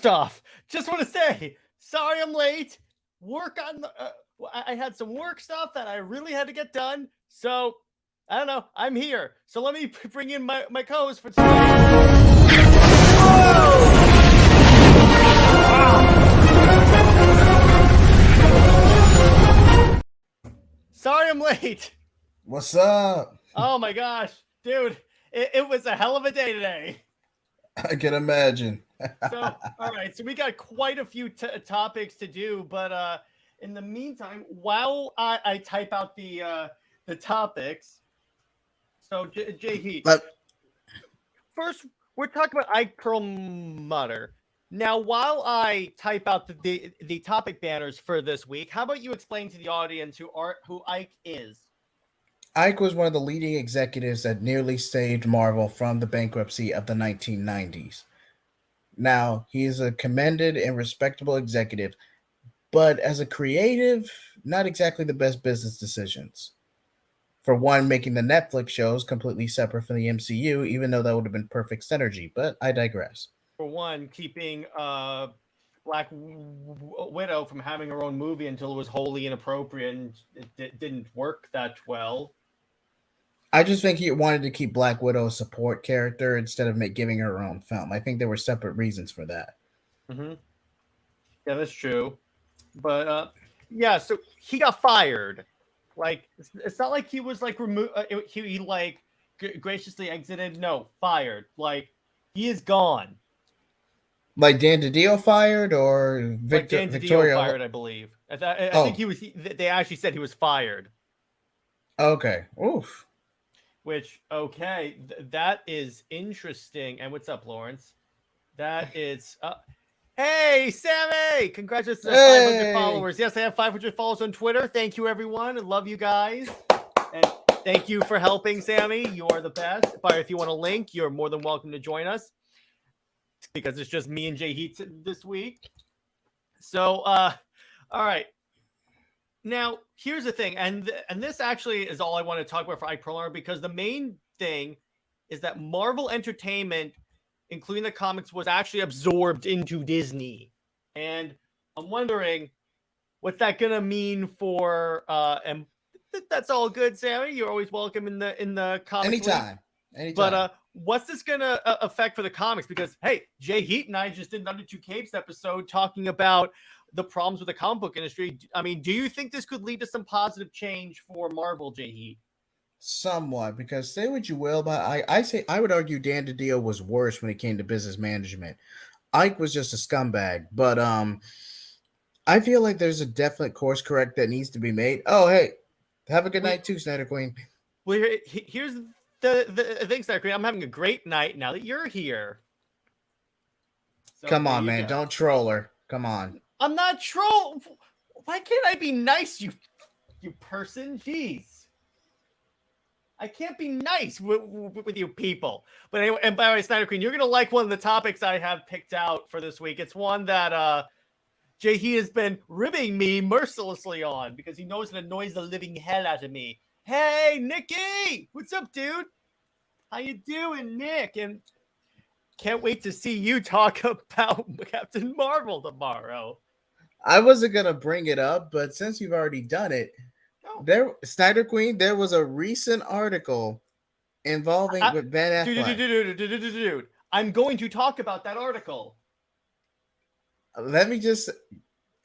off, just want to say, sorry I'm late. Work on the, I had some work stuff that I really had to get done. So, I don't know, I'm here. So let me bring in my co-host for today. Sorry I'm late. What's up? Oh my gosh, dude, it was a hell of a day today. I can imagine. So, all right, so we got quite a few topics to do, but in the meantime, while I type out the topics, so JJheat, first we're talking about Ike Perlmutter. Now, while I type out the topic banners for this week, how about you explain to the audience who Ike is? Ike was one of the leading executives that nearly saved Marvel from the bankruptcy of the 1990s. Now, he is a commended and respectable executive, but as a creative, not exactly the best business decisions. For one, making the Netflix shows completely separate from the MCU, even though that would have been perfect synergy, but I digress. For one, keeping Black Widow from having her own movie until it was wholly inappropriate and it didn't work that well. I just think he wanted to keep Black Widow a support character instead of giving her own film. I think there were separate reasons for that. Mm-hmm. Yeah, that's true. But yeah, so he got fired. Like, it's not like he was like removed. He like graciously exited. No, fired. Like, he is gone. Like Dan DiDio fired, or like Dan DiDio Victoria fired, I believe. I think he was. They actually said he was fired. Okay. Oof. Which, okay, that is interesting. And what's up, Lawrence? That is, hey, Sammy! Congratulations on 500 followers. Yes, I have 500 followers on Twitter. Thank you, everyone. I love you guys. And thank you for helping, Sammy. You are the best. But if you want a link, you're more than welcome to join us. Because it's just me and JJheat this week. So, all right. Now, here's the thing, and this actually is all I want to talk about for Ike Perlmutter, because the main thing is that Marvel Entertainment, including the comics, was actually absorbed into Disney. And I'm wondering, what's that going to mean for, and that's all good, Sammy. You're always welcome in the comics. Anytime. But what's this going to affect for the comics? Because, hey, JJheat and I just did an Under Two Capes episode talking about the problems with the comic book industry. I mean, do you think this could lead to some positive change for Marvel, JJheat? Somewhat, because say what you will, but I would argue Dan DiDio was worse when it came to business management. Ike was just a scumbag, but I feel like there's a definite course correct that needs to be made. Oh, hey, have a good night too, Snyder Queen. Well, here's the thing, Snyder Queen. I'm having a great night now that you're here. So come on, man, don't troll her. Come on. I'm not troll. Why can't I be nice, you person? Jeez. I can't be nice with you people. But anyway, and by the way, Snyder Queen, you're going to like one of the topics I have picked out for this week. It's one that JJheat has been ribbing me mercilessly on because he knows it annoys the living hell out of me. Hey, Nicky! What's up, dude? How you doing, Nick? And can't wait to see you talk about Captain Marvel tomorrow. I wasn't going to bring it up, but since you've already done it, Snyder Queen, there was a recent article involving with Ben Affleck. Dude, I'm going to talk about that article. Let me just,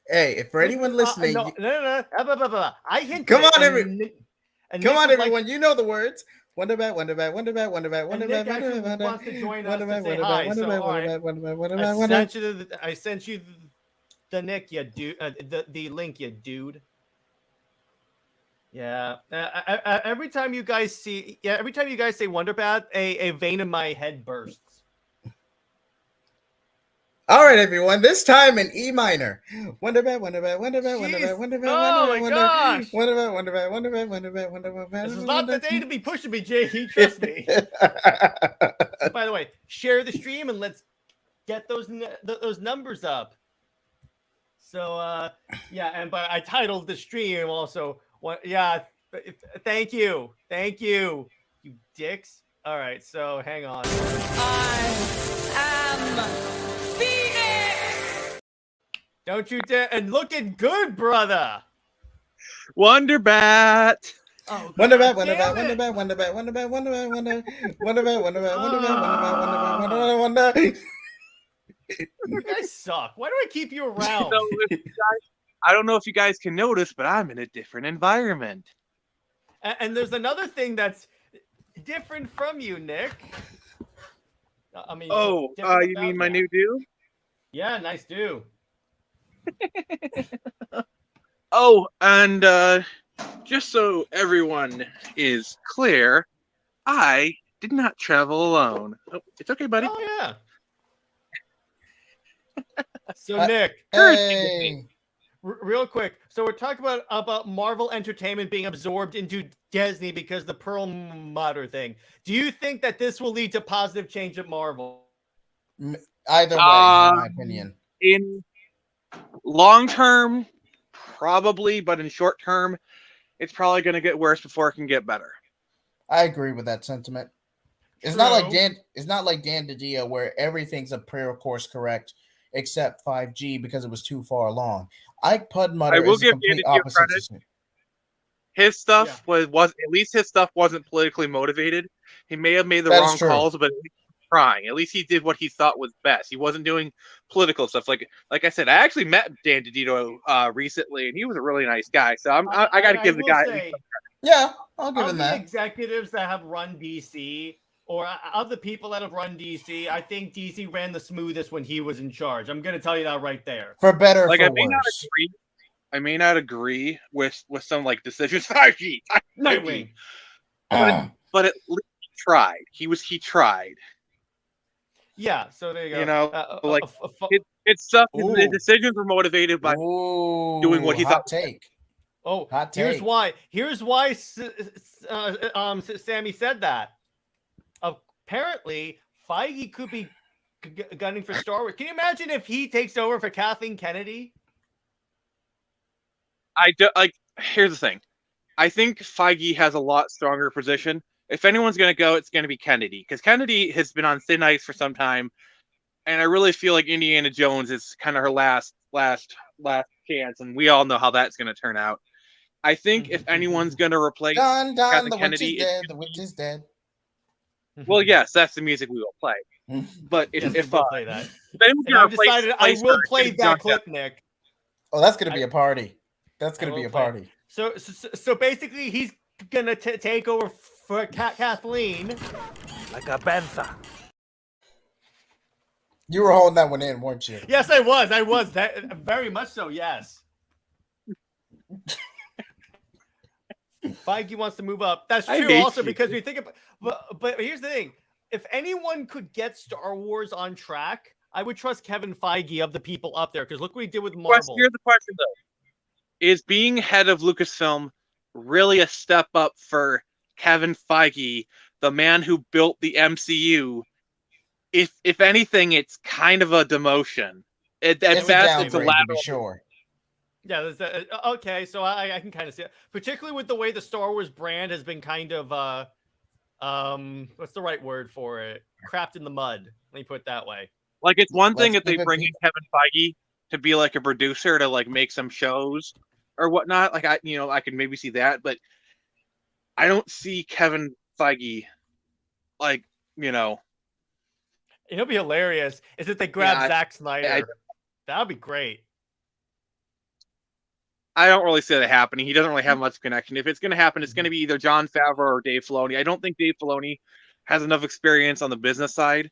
hey, for anyone listening, no. I hinted. Come on, everyone! You know the words. WonderBat. Nick wants to join us to say hi. I sent you the Nick, you dude. The link, you dude. Yeah. Every time you guys say WonderBat, a vein in my head bursts. All right, everyone. This time in E minor. WonderBat. Oh my gosh! WonderBat. This is not the day to be pushing me, JJheat. Trust me. By the way, share the stream and let's get those numbers up. So yeah, and but I titled the stream also. Yeah, thank you, you dicks. All right, so hang on. I am Phoenix. Don't you dare! And looking good, brother. WonderBat. Oh, WonderBat, God WonderBat, damn it. WonderBat, WonderBat, WonderBat, WonderBat, WonderBat, WonderBat. You guys suck. Why do I keep you around? So if you guys, I don't know if you guys can notice, but I'm in a different environment. And there's another thing that's different from you, Nick. I mean, Oh, different you mean about my you. new do? Yeah, nice do. Oh, and just so everyone is clear, I did not travel alone. Oh, it's okay, buddy. Oh yeah. So Nick, Hey. real quick. So we're talking about Marvel Entertainment being absorbed into Disney because the Perlmutter thing. Do you think that this will lead to positive change at Marvel? Either way, in my opinion. In long term, probably, but in short term, it's probably going to get worse before it can get better. I agree with that sentiment. It's not like Dan. It's not like Dan DiDio where everything's a course correct except 5G because it was too far along. Ike Perlmutter is a complete opposite. His stuff was at least his stuff wasn't politically motivated. He may have made the wrong calls, but trying. At least he did what he thought was best. He wasn't doing political stuff. Like I said, I actually met Dan DiDio recently, and he was a really nice guy. So I got to give the guy. Yeah, I'll give him that. Executives that have run DC, or of the people that have run DC, I think DC ran the smoothest when he was in charge. I'm going to tell you that right there. For better, like for I may worse. not agree. I may not agree with some like decisions. 5G, Nightwing. But at least he tried. He tried. Yeah, so there you go. You know, like it's stuff. The decisions were motivated by doing what he thought. Take. Oh, hot take. Here's why Sammy said that. Apparently, Feige could be gunning for Star Wars. Can you imagine if he takes over for Kathleen Kennedy? Here's the thing. I think Feige has a lot stronger position. If anyone's going to go, it's going to be Kennedy, because Kennedy has been on thin ice for some time, and I really feel like Indiana Jones is kind of her last chance, and we all know how that's going to turn out. I think if anyone's going to replace Kathleen Kennedy, the witch is dead. Well, yes, that's the music we will play. But if play that, I've decided I will play that clip, Nick. Oh, that's going to be a party. That's going to be a party. So basically, he's going to take over for Kathleen. Like a panther. You were holding that one in, weren't you? Yes, I was. That very much so. Yes. Feige wants to move up. That's true. Also, because we think about, but here's the thing: if anyone could get Star Wars on track, I would trust Kevin Feige of the people up there. Because look what he did with Marvel. Here's the question, though: is being head of Lucasfilm really a step up for Kevin Feige, the man who built the MCU? If anything, it's kind of a demotion. At best, it's a lateral. Sure. Yeah, okay, so I can kind of see it, particularly with the way the Star Wars brand has been kind of what's the right word for it? Crapped in the mud. Let me put it that way. Like, it's one thing if they bring in Kevin Feige to be like a producer to like make some shows or whatnot. Like I could maybe see that, but I don't see Kevin Feige It'll be hilarious is if they grab Zack Snyder. That would be great. I don't really see that happening. He doesn't really have much connection. If it's going to happen, it's going to be either Jon Favreau or Dave Filoni. I don't think Dave Filoni has enough experience on the business side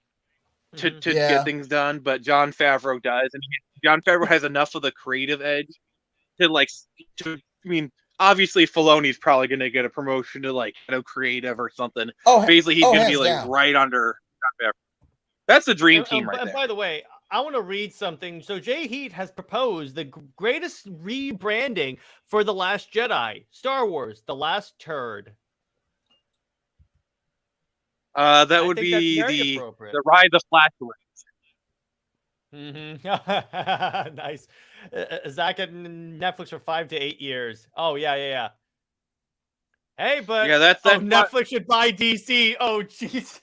to get things done, but Jon Favreau does. And Jon Favreau has enough of the creative edge obviously Filoni's probably going to get a promotion to like creative or something. Basically, he's going to be like right under Jon Favreau. That's the dream team right there. And by the way, I want to read something. So JJheat has proposed the greatest rebranding for The Last Jedi, Star Wars, The Last Turd. That would be the Ride the Flatulence. Mm-hmm. Nice. Zach at Netflix for 5 to 8 years. Oh, yeah. Hey, but Netflix should buy DC. Oh, jeez.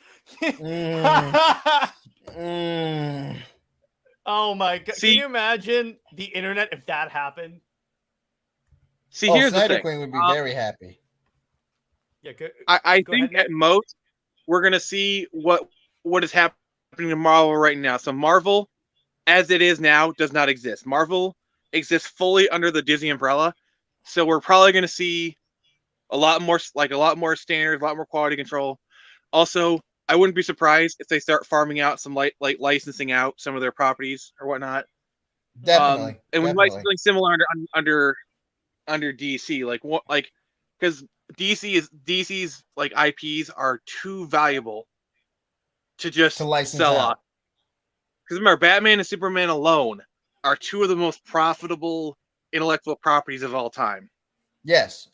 Oh my god! See- Can you imagine the internet if that happened? See, here's the Snyder thing. Queen would be very happy. Yeah, go, I go think ahead, Nick. at most we're gonna see what is happening to Marvel right now. So Marvel, as it is now, does not exist. Marvel exists fully under the Disney umbrella. So we're probably gonna see a lot more standards, a lot more quality control. Also, I wouldn't be surprised if they start farming out some like licensing out some of their properties or whatnot. Definitely. And we might see Definitely. something similar under DC, because DC's like IPs are too valuable to just To license sell out. off. Because remember, Batman and Superman alone are two of the most profitable intellectual properties of all time. Yes.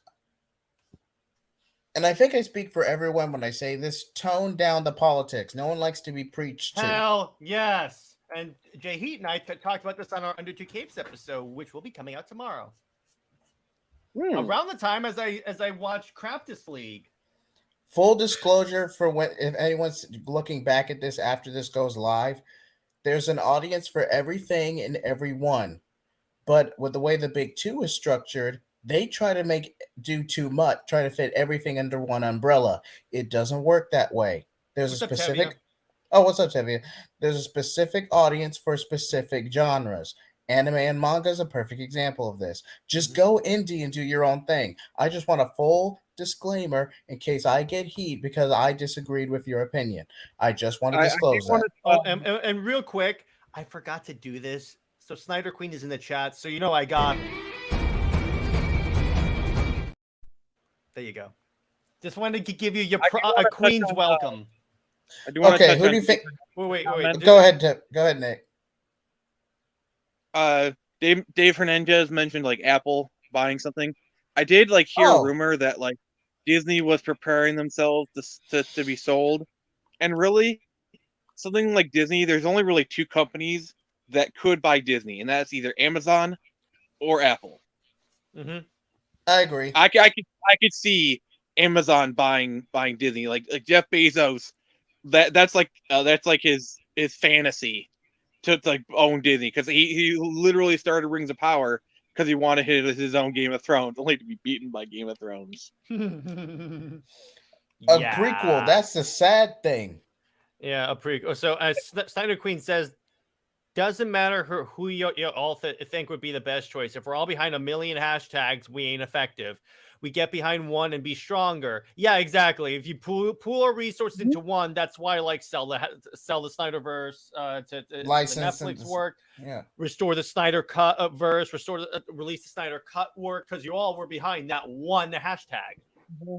And I think I speak for everyone when I say this: tone down the politics. No one likes to be preached to. Hell yes. And JJheat and I talked about this on our Under Two Capes episode, which will be coming out tomorrow. Around the time as I watched Craptus League. Full disclosure for when if anyone's looking back at this after this goes live, there's an audience for everything and everyone. But with the way the Big Two is structured, they try to do too much, try to fit everything under one umbrella. It doesn't work that way. There's What's a up, specific Tevye? Oh, what's up, Tevye? There's a specific audience for specific genres. Anime and manga is a perfect example of this. Just go indie and do your own thing. I just want a full disclaimer in case I get heat because I disagreed with your opinion. I just want to disclose that. Oh, and real quick, I forgot to do this. So Snyder Queen is in the chat, so you know I got. There you go. Just wanted to give you your a queen's welcome. Okay, who do you think? Wait. Go ahead, Nick. Dave Hernandez mentioned like Apple buying something. I did like hear a rumor that like Disney was preparing themselves to be sold, and really, something like Disney, there's only really two companies that could buy Disney, and that's either Amazon or Apple. Mm-hmm. I agree. I could see Amazon buying Disney, like Jeff Bezos. That's like his fantasy to like own Disney, because he literally started Rings of Power because he wanted his own Game of Thrones, only to be beaten by Game of Thrones. A prequel. That's the sad thing. Yeah, a prequel. So as Snyder Queen says, doesn't matter who you all think would be the best choice. If we're all behind 1 million hashtags, we ain't effective. We get behind one and be stronger. Yeah, exactly. If you pool our resources into one, that's why I like sell the Snyderverse to license the Netflix work. Yeah, restore the Snyder Cut verse, release the Snyder Cut work, because you all were behind that one hashtag. Mm-hmm.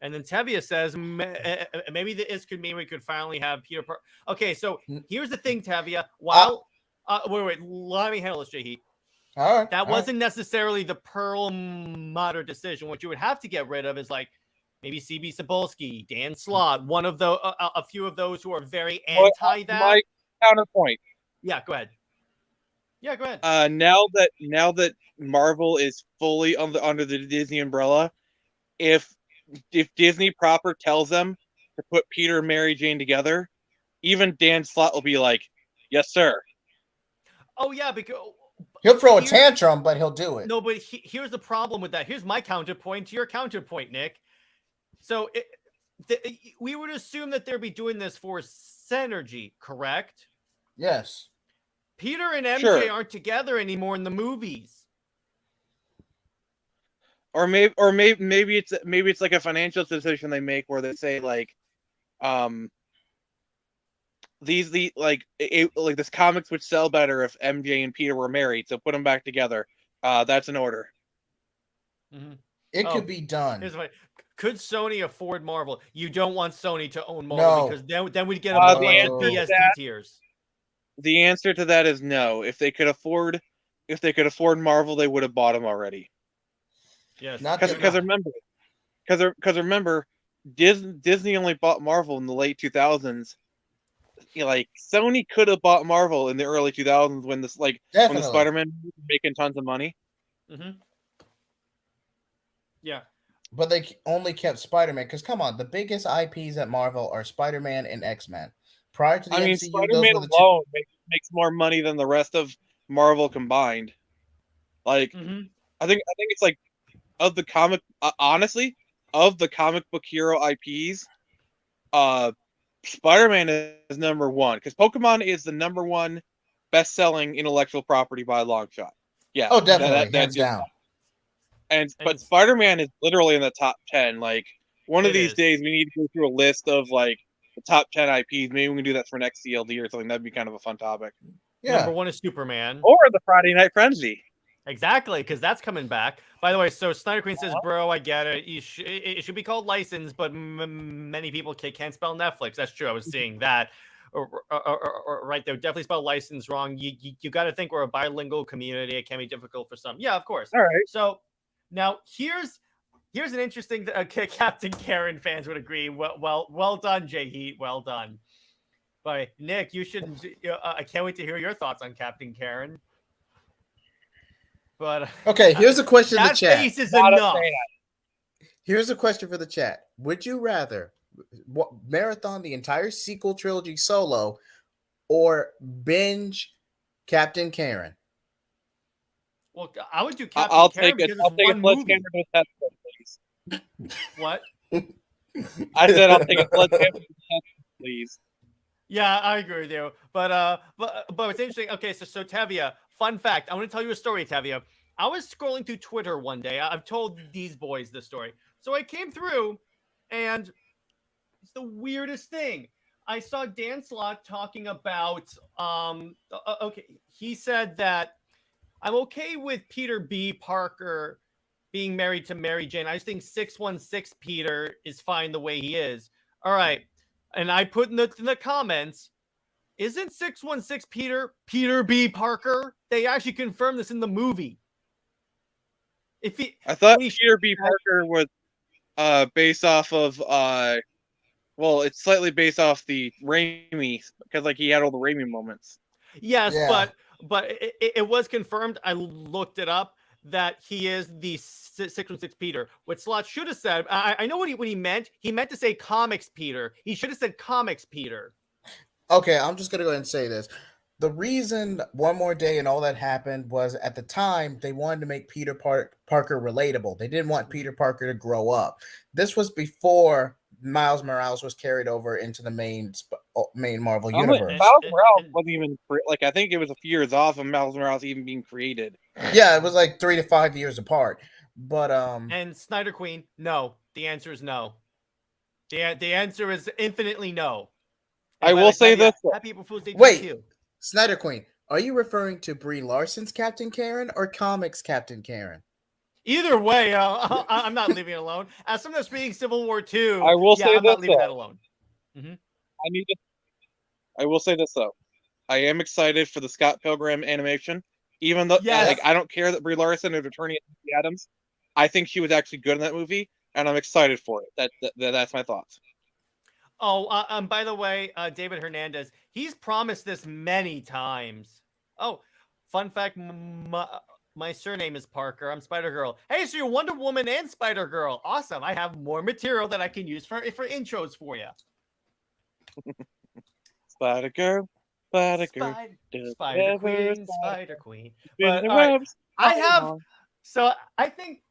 And then Tevye says maybe this could mean we could finally have Peter. Okay, so here's the thing, Tevye. While wait, let me handle this, JJheat. All right. That wasn't necessarily the Perlmutter decision. What you would have to get rid of is like maybe CB Cebulski, Dan Slott, one of the a few of those who are very anti that. My counterpoint. Yeah, go ahead. Yeah, go ahead. Now that Marvel is fully under the Disney umbrella, if Disney proper tells them to put Peter and Mary Jane together, even Dan Slott will be like, "Yes, sir." Oh yeah, because he'll throw a tantrum, but he'll do it. No, but here's the problem with that. Here's my counterpoint to your counterpoint, Nick. So we would assume that they'd be doing this for synergy, correct? Yes. Peter and MJ aren't together anymore in the movies. Or maybe it's like a financial decision they make where they say like, this comics would sell better if MJ and Peter were married, so put them back together. That's an order. Mm-hmm. It could be done. Here's my, could Sony afford Marvel? You don't want Sony to own Marvel because then we'd get a bunch of BS tiers. The answer to that is no. If they could afford Marvel, they would have bought them already. Yes, because remember, Disney only bought Marvel in the late 2000s. Like Sony could have bought Marvel in the early 2000s when the Spider-Man was making tons of money. Mm-hmm. Yeah, but they only kept Spider-Man because come on, the biggest IPs at Marvel are Spider-Man and X-Men. prior to the I mean, MCU, those Spider-Man were the two. alone makes more money than the rest of Marvel combined. Like, Mhm. I think it's like of the comic, honestly, of the comic book hero IPs, Spider-Man is number one because Pokemon is the number one best-selling intellectual property by a long shot. Yeah, Oh, definitely, that hands is, down. but Spider-Man is literally in the top 10. Like, one of It these is. days, we need to go through a list of like the top 10 IPs. Maybe we can do that for next CLD or something. That'd be kind of a fun topic. Number Yeah. 1 is Superman. Or the Friday Night Frenzy. Exactly, because that's coming back. By the way, so Snyder Queen says, "Bro, I get it. It should be called license, but many people can't spell Netflix." That's true. I was seeing that. Right, they're definitely spelled license wrong. You got to think we're a bilingual community. It can be difficult for some. Yeah, of course. All right. So now here's an interesting. Captain Karen fans would agree. Well done, JJheat. Well done. But Nick, you should. I can't wait to hear your thoughts on Captain Karen. But Okay, here's a question in the that chat. face is Not a enough. fan. Here's a question for the chat. Would you rather marathon the entire sequel trilogy solo or binge Captain Karen? Well, I would do Captain I'll Karen take it. because I'll it's take a one movie. sledgehammer to the test, please. What? I said I'll take a sledgehammer to the test, please. Yeah, I agree with you. But it's interesting. Okay, so Tavia, fun fact. I want to tell you a story, Tavia. I was scrolling through Twitter one day. I've told these boys this story. So I came through, and it's the weirdest thing. I saw Dan Slott talking about okay, he said that I'm okay with Peter B. Parker being married to Mary Jane. I just think 616 Peter is fine the way he is. All right. And I put in the comments, isn't 616 Peter B. Parker? They actually confirmed this in the movie. I thought Peter B. Parker was based off of well, it's slightly based off the Raimi because like he had all the Raimi moments. Yes, Yeah. but it was confirmed. I looked it up that he is the 616 Peter. What Slot should have said, I know what he meant. He meant to say comics Peter. He should have said comics Peter. Okay, I'm just gonna go ahead and say this. The reason One More Day and all that happened was at the time they wanted to make Peter Parker relatable. They didn't want Peter Parker to grow up. This was before Miles Morales was carried over into the main Marvel universe. Miles Morales wasn't even like I think it was a few years off of Miles Morales even being created. Yeah, it was like 3 to 5 years apart. But and Snyder Queen, no. The answer is no. The answer is infinitely no. And I will say this. Happy April Fool's Day to wait, you. Snyder Queen, are you referring to Brie Larson's Captain Karen or comics Captain Karen? Either way, I'm not leaving it alone. As someone that's reading Civil War II, I will say I'm not leaving that alone. Mm-hmm. I will say this though. I am excited for the Scott Pilgrim animation, even though like I don't care that Brie Larson is returning as Adams. I think she was actually good in that movie, and I'm excited for it. That's my thoughts. Oh, by the way, David Hernandez, he's promised this many times. Oh, fun fact, my surname is Parker. I'm Spider-Girl. Hey, so you're Wonder Woman and Spider-Girl. Awesome. I have more material that I can use for intros for you. Spider-Girl, Spider-Girl. Spider-Queen, Spider-Queen. But, right, I have... So I think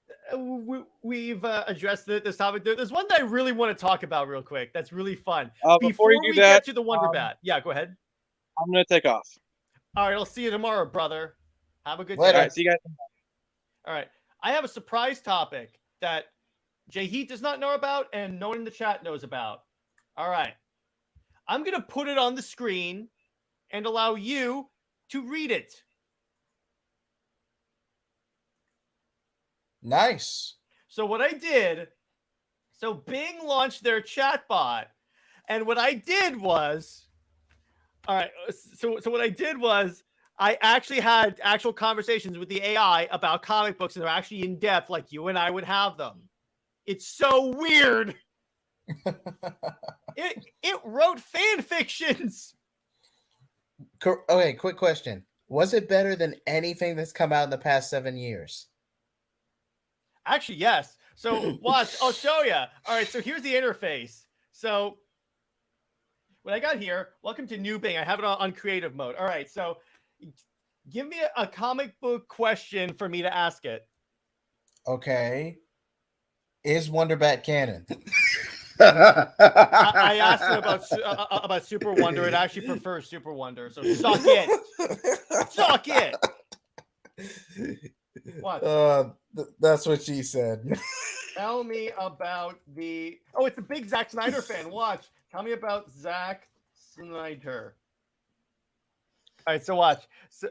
we've addressed this topic. There's one that I really want to talk about real quick. That's really fun. Before we get to the WonderBat. Yeah, go ahead. I'm going to take off. All right, I'll see you tomorrow, brother. Have a good day. Later. All right, see you guys tomorrow. All right. I have a surprise topic that JJheat does not know about and no one in the chat knows about. All right. I'm going to put it on the screen and allow you to read it. Nice. So what I did, so Bing launched their chatbot, and what I did was, all right, so what I did was I actually had actual conversations with the AI about comic books, and they're actually in depth like you and I would have them. It's so weird. It wrote fan fictions. Okay, quick question. Was it better than anything that's come out in the past 7 years? Actually, yes. So watch, I'll show you. All right, so here's the interface. So what I got here. Welcome to New Bing. I have it on creative mode. All right, so give me a comic book question for me to ask it. Okay. Is WonderBat canon? I asked it about Super Wonder. It actually prefers Super Wonder. So suck it. Suck it. What? That's what she said. Tell me about the. Oh, it's a big Zack Snyder fan. Watch. Tell me about Zack Snyder. All right, so watch. So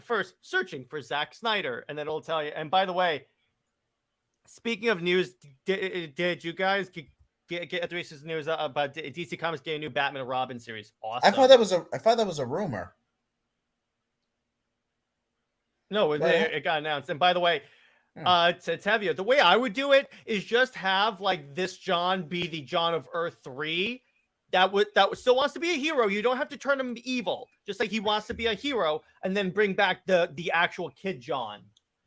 first searching for Zack Snyder, and then it'll tell you. And by the way, speaking of news, did you guys get the recent news about DC Comics getting a new Batman and Robin series? Awesome. I thought that was a rumor. No, it got announced. And by the way, to Tevye, the way I would do it is just have like this John be the John of Earth 3 that still wants to be a hero. You don't have to turn him evil, just like he wants to be a hero, and then bring back the actual kid John.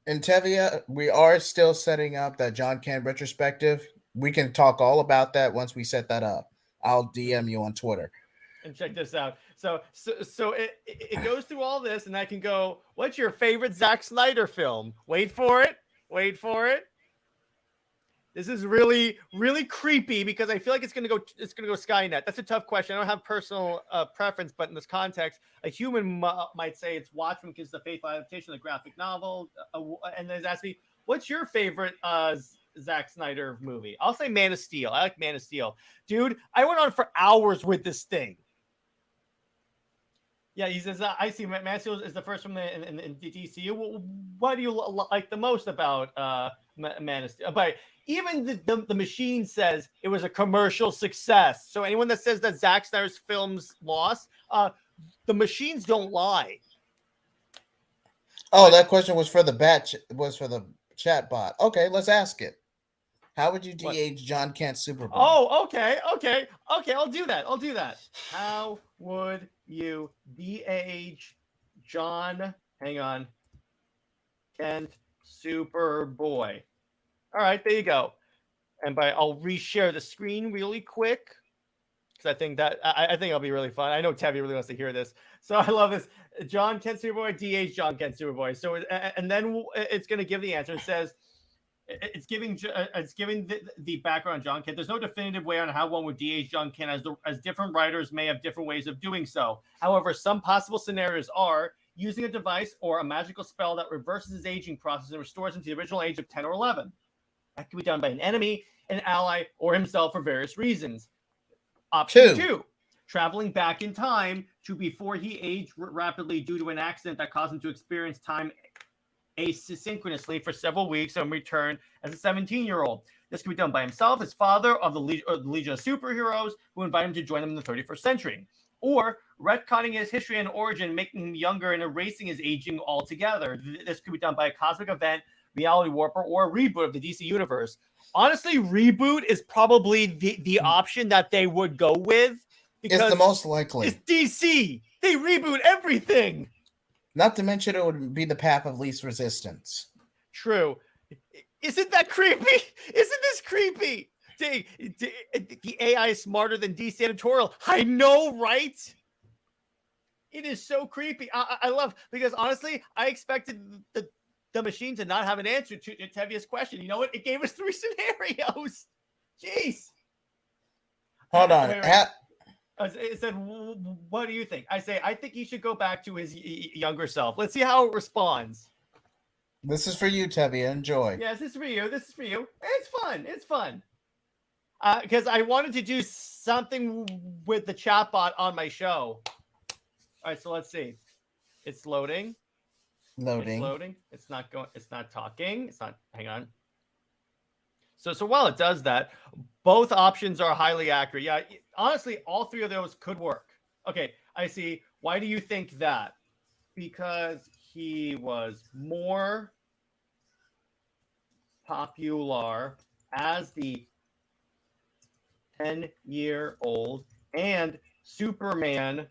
And Tevye, we are still setting up that John Kent retrospective. We can talk all about that once we set that up. I'll DM you on Twitter. And check this out. So it goes through all this, and I can go, what's your favorite Zack Snyder film? Wait for it. This is really, really creepy because I feel like it's gonna go Skynet. That's a tough question. I don't have personal preference, but in this context, a human might say it's Watchmen because it's the faithful adaptation of the graphic novel. And then ask me, what's your favorite Zack Snyder movie? I'll say Man of Steel. I like Man of Steel. Dude, I went on for hours with this thing. Yeah, he says, I see Man of Steel is the first one in the DCU. What do you like the most about Man of Steel? But even the machine says it was a commercial success. So anyone that says that Zack Snyder's films lost, the machines don't lie. Oh, that question was for the chat bot. Okay, let's ask it. How would you de-age John Kent Superboy? Oh, okay. I'll do that. How would you de-age John? Hang on. Kent Superboy. All right, there you go. And I'll reshare the screen really quick because I think it'll be really fun. I know Tevye really wants to hear this, so I love this. John Kent Superboy, de-age John Kent Superboy. So and then it's going to give the answer. It says it's giving the background on John Kent. There's no definitive way on how one would de-age John Kent, as different writers may have different ways of doing so. However, some possible scenarios are using a device or a magical spell that reverses his aging process and restores him to the original age of 10 or 11. That can be done by an enemy, an ally, or himself for various reasons. Option 2, traveling back in time to before he aged rapidly due to an accident that caused him to experience time asynchronously for several weeks and return as a 17-year-old. This can be done by himself, his father, or the Legion of Superheroes, who invite him to join them in the 31st century. Or retconning his history and origin, making him younger and erasing his aging altogether. This could be done by a cosmic event, reality warper, or a reboot of the DC universe. Honestly, reboot is probably the option that they would go with. Because it's the most likely. It's DC. They reboot everything. Not to mention it would be the path of least resistance. True. Isn't that creepy? Isn't this creepy? The AI is smarter than DC editorial. I know, right? It is so creepy. I love, because honestly, I expected the machine to not have an answer to Tevye's question. You know what? It gave us 3 scenarios. Jeez. Hold on. It said, what do you think? I think he should go back to his younger self. Let's see how it responds. This is for you, Tevye. Enjoy. Yes, this is for you. It's fun. Because I wanted to do something with the chatbot on my show. All right, so let's see. It's loading. It's not going. It's not talking. It's not. Hang on. So while it does that, both options are highly accurate. Yeah, honestly, all 3 of those could work. Okay, I see. Why do you think that? Because he was more popular as the 10-year-old, and Superman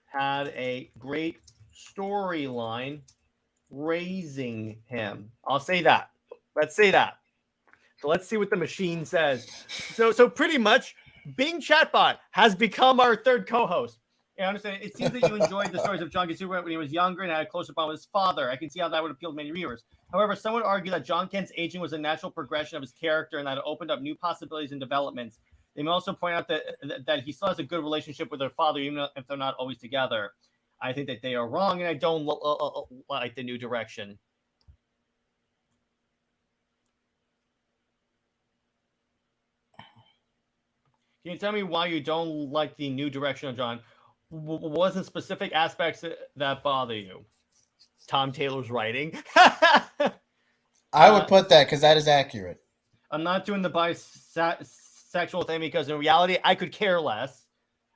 had a great storyline raising him. I'll say that. Let's say that. So let's see what the machine says. So pretty much Bing Chatbot has become our third co-host. I understand. It seems that you enjoyed the stories of John Kent Superman when he was younger and had a closer bond with his father. I can see how that would appeal to many readers. However, some would argue that John Kent's aging was a natural progression of his character and that it opened up new possibilities and developments. They may also point out that he still has a good relationship with their father, even if they're not always together. I think that they are wrong, and I don't like the new direction. Can you tell me why you don't like the new direction of John? Wasn't specific aspects that bother you? Tom Taylor's writing. I would put that because that is accurate. I'm not doing the bisexual thing because in reality, I could care less.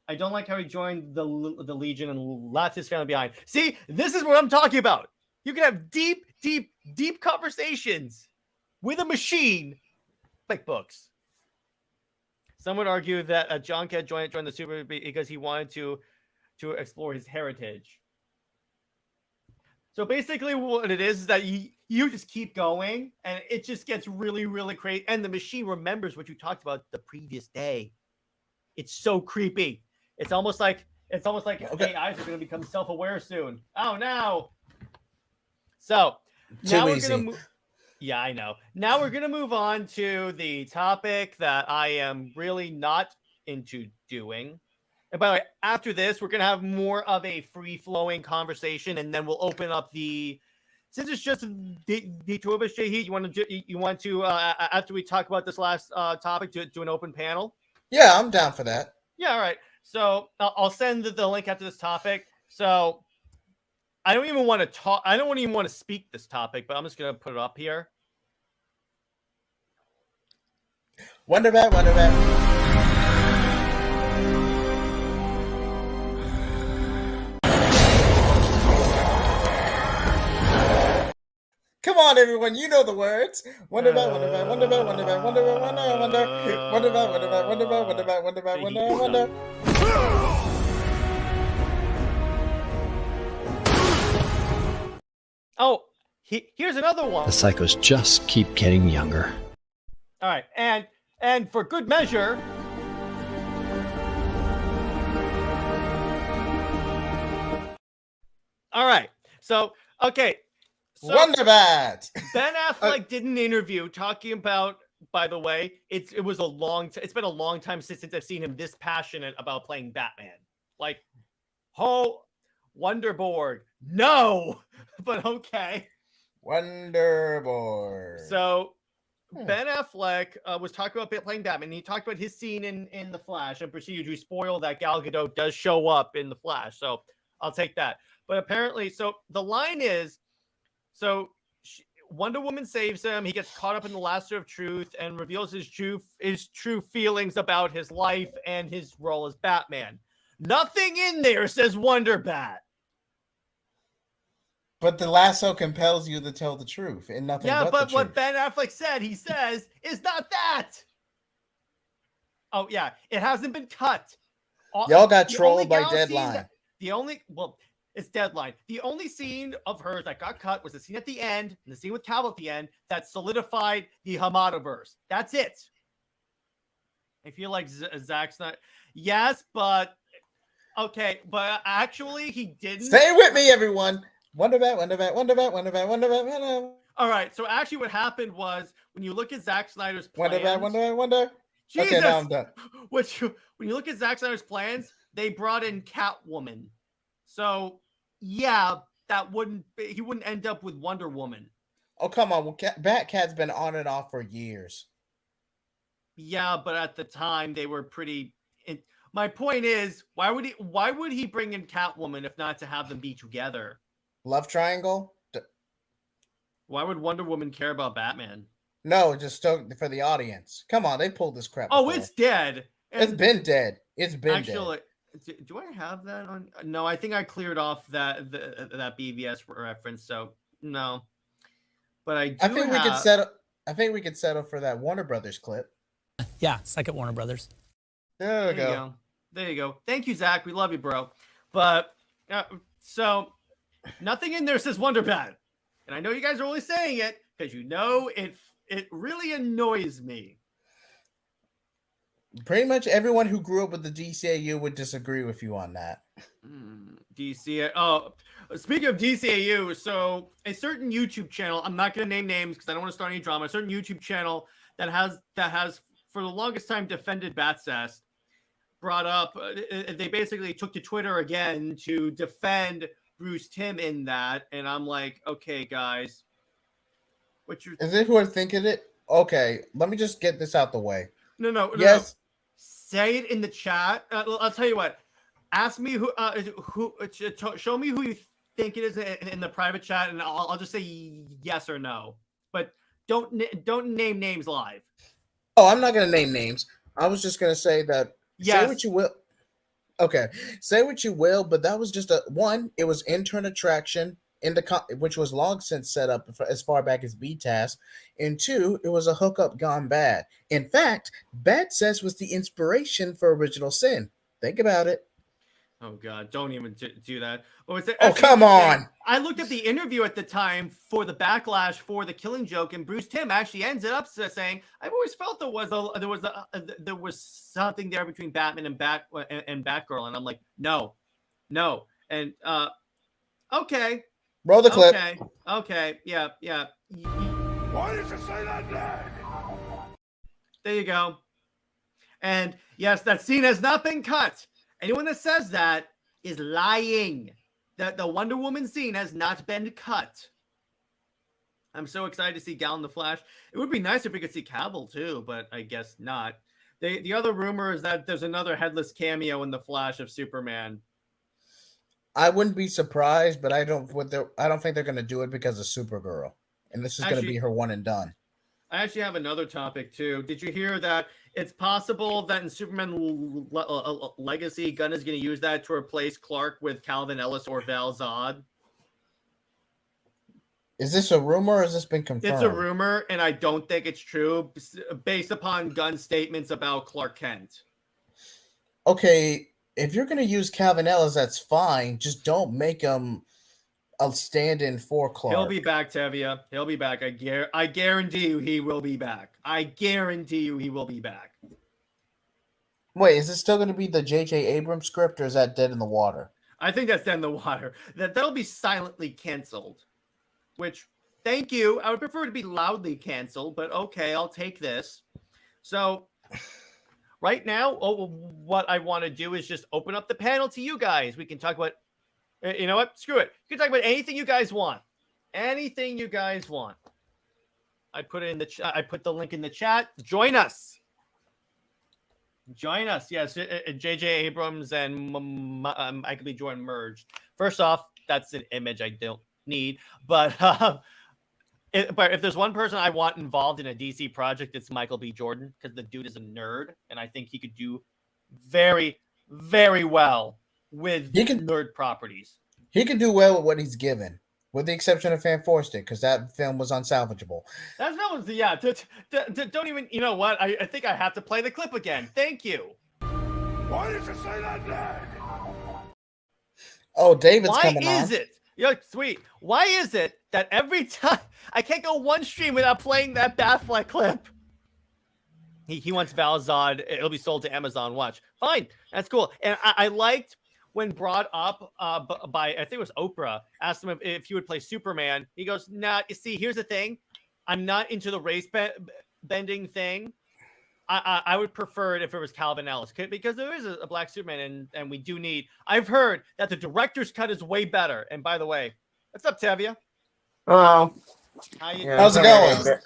I don't like how he joined the Legion and left his family behind. See, this is what I'm talking about. You can have deep, deep, deep conversations with a machine like books. Some would argue that John Kent joined the Super because he wanted to explore his heritage. So basically what it is that you just keep going and it just gets really, really crazy. And the machine remembers what you talked about the previous day. It's so creepy. It's almost like Okay. AIs are going to become self-aware soon. Oh, no. So Too now easy. we're going to move. Yeah, I know. Now we're going to move on to the topic that I am really not into doing. And by the way, after this, we're going to have more of a free-flowing conversation, and then we'll open up since it's just the two of us, JJheat, you want to after we talk about this last topic, do an open panel? Yeah, I'm down for that. Yeah, all right. So I'll send the link after this topic. So I don't even want to talk. I don't even want to speak this topic, but I'm just going to put it up here. WonderBat. Come on, everyone! You know the words. WonderBat. Oh, here's another one. The psychos just keep getting younger. All right, and for good measure, all right. So okay, so WonderBat. Ben Affleck did an interview talking about. By the way, it's been a long time since I've seen him this passionate about playing Batman. Like, Wonderboard, no, but okay. Wonderboard. So Ben Affleck was talking about playing Batman. And he talked about his scene in The Flash and proceeded to spoil that Gal Gadot does show up in The Flash. So I'll take that. But apparently, so the line is, Wonder Woman saves him. He gets caught up in the lasso of truth and reveals his true feelings about his life and his role as Batman. Nothing in there says WonderBat. But the lasso compels you to tell the truth and nothing but the truth. What Ben Affleck said, he says, is not that. Oh, yeah. It hasn't been cut. Y'all got trolled by Deadline. It's Deadline. The only scene of hers that got cut was the scene at the end and the scene with Cavill at the end that solidified the Hamadaverse. That's it. I feel like Zack Snyder. Yes, but okay, but actually he didn't. Stay with me, everyone. WonderBat. All right, so actually what happened was when you look at Zack Snyder's plans. WonderBat. Jesus! Okay, now I'm done. When you look at Zack Snyder's plans, they brought in Catwoman. So, yeah, he wouldn't end up with Wonder Woman. Oh, come on. Well, Batcat's been on and off for years. Yeah, but at the time they were pretty. My point is, why would he bring in Catwoman if not to have them be together? Love triangle? Why would Wonder Woman care about Batman? No, just for the audience. Come on, they pulled this crap. Oh, before. it's dead. It's been dead. Dead. Do I have that on? No, I think I cleared off that BVS reference. So no, but I think we could settle. I think we could settle for that Warner Brothers clip. Yeah, second Warner Brothers. There you go. There you go. Thank you, Zach. We love you, bro. But so nothing in there says WonderBat, and I know you guys are only saying it because you know it really annoys me. Pretty much everyone who grew up with the DCAU would disagree with you on that. DCA. Oh, speaking of DCAU, so a certain YouTube channel, I'm not going to name names because I don't want to start any drama. A certain YouTube channel that has for the longest time defended Batcest brought up. They basically took to Twitter again to defend Bruce Timm in that, and I'm like, okay, guys, is it who I think it? Okay, let me just get this out the way. No. Yes. Say it in the chat. I'll tell you what. Ask me who show me who you think it is in the private chat, and I'll just say yes or no. But don't name names live. Oh, I'm not gonna name names. I was just gonna say that. Yes. Say what you will. Okay, say what you will, but that was just it was intern attraction which was long since set up as far back as BTAS, and 2, it was a hookup gone bad. In fact, Batcest was the inspiration for Original Sin. Think about it. Oh God! Don't even do that. Oh, come on! I looked at the interview at the time for the backlash for the Killing Joke, and Bruce Timm actually ended up saying, "I've always felt there was something there between Batman and Batgirl," and I'm like, no, and okay, roll the clip. Okay, yeah. Why did you say that name? There you go. And yes, that scene has not been cut. Anyone that says that is lying. The Wonder Woman scene has not been cut. I'm so excited to see Gal in the Flash. It would be nice if we could see Cavill too, but I guess not. The other rumor is that there's another headless cameo in the Flash of Superman. I wouldn't be surprised, but I don't think they're going to do it because of Supergirl, and this is going to be her one and done. I actually have another topic too. Did you hear that it's possible that in Superman Legacy, Gunn is going to use that to replace Clark with Calvin Ellis or Val Zod? Is this a rumor or has this been confirmed? It's a rumor, and I don't think it's true based upon Gunn's statements about Clark Kent. Okay, if you're going to use Calvin Ellis, that's fine. Just don't make him a stand-in for Clark. He'll be back, Tevia. He'll be back. I guarantee you he will be back. I guarantee you he will be back. Wait, is it still going to be the J.J. Abrams script, or is that dead in the water? I think that's dead in the water. That'll be silently canceled. Which, thank you. I would prefer to be loudly canceled, but okay, I'll take this. So, right now, what I want to do is just open up the panel to you guys. We can talk about, you know what? Screw it. You can talk about anything you guys want. Anything you guys want. I put it in the chat. I put the link in the chat. Join us. Join us. Yes, J.J. Abrams and Michael B. Jordan merged. First off, that's an image I don't need. But if there's one person I want involved in a DC project, it's Michael B. Jordan, because the dude is a nerd, and I think he could do very, very well with nerd properties. He can do well with what he's given, with the exception of Fan Forced It, because that film was unsalvageable. That film was, yeah. Don't even, you know what? I think I have to play the clip again. Thank you. Why did you say that name? Oh, David's coming on. Why is it? You're sweet. Why is it that every time I can't go one stream without playing that Batfleck clip? He wants Val Zod. It'll be sold to Amazon. Watch. Fine. That's cool. And I liked when brought up by, I think it was Oprah, asked him if he would play Superman. He goes, nah, you see, here's the thing. I'm not into the race bending thing. I would prefer it if it was Calvin Ellis, because there is a black Superman, and we do need. I've heard that the director's cut is way better. And by the way, what's up, Tevia? Hello. How's it going?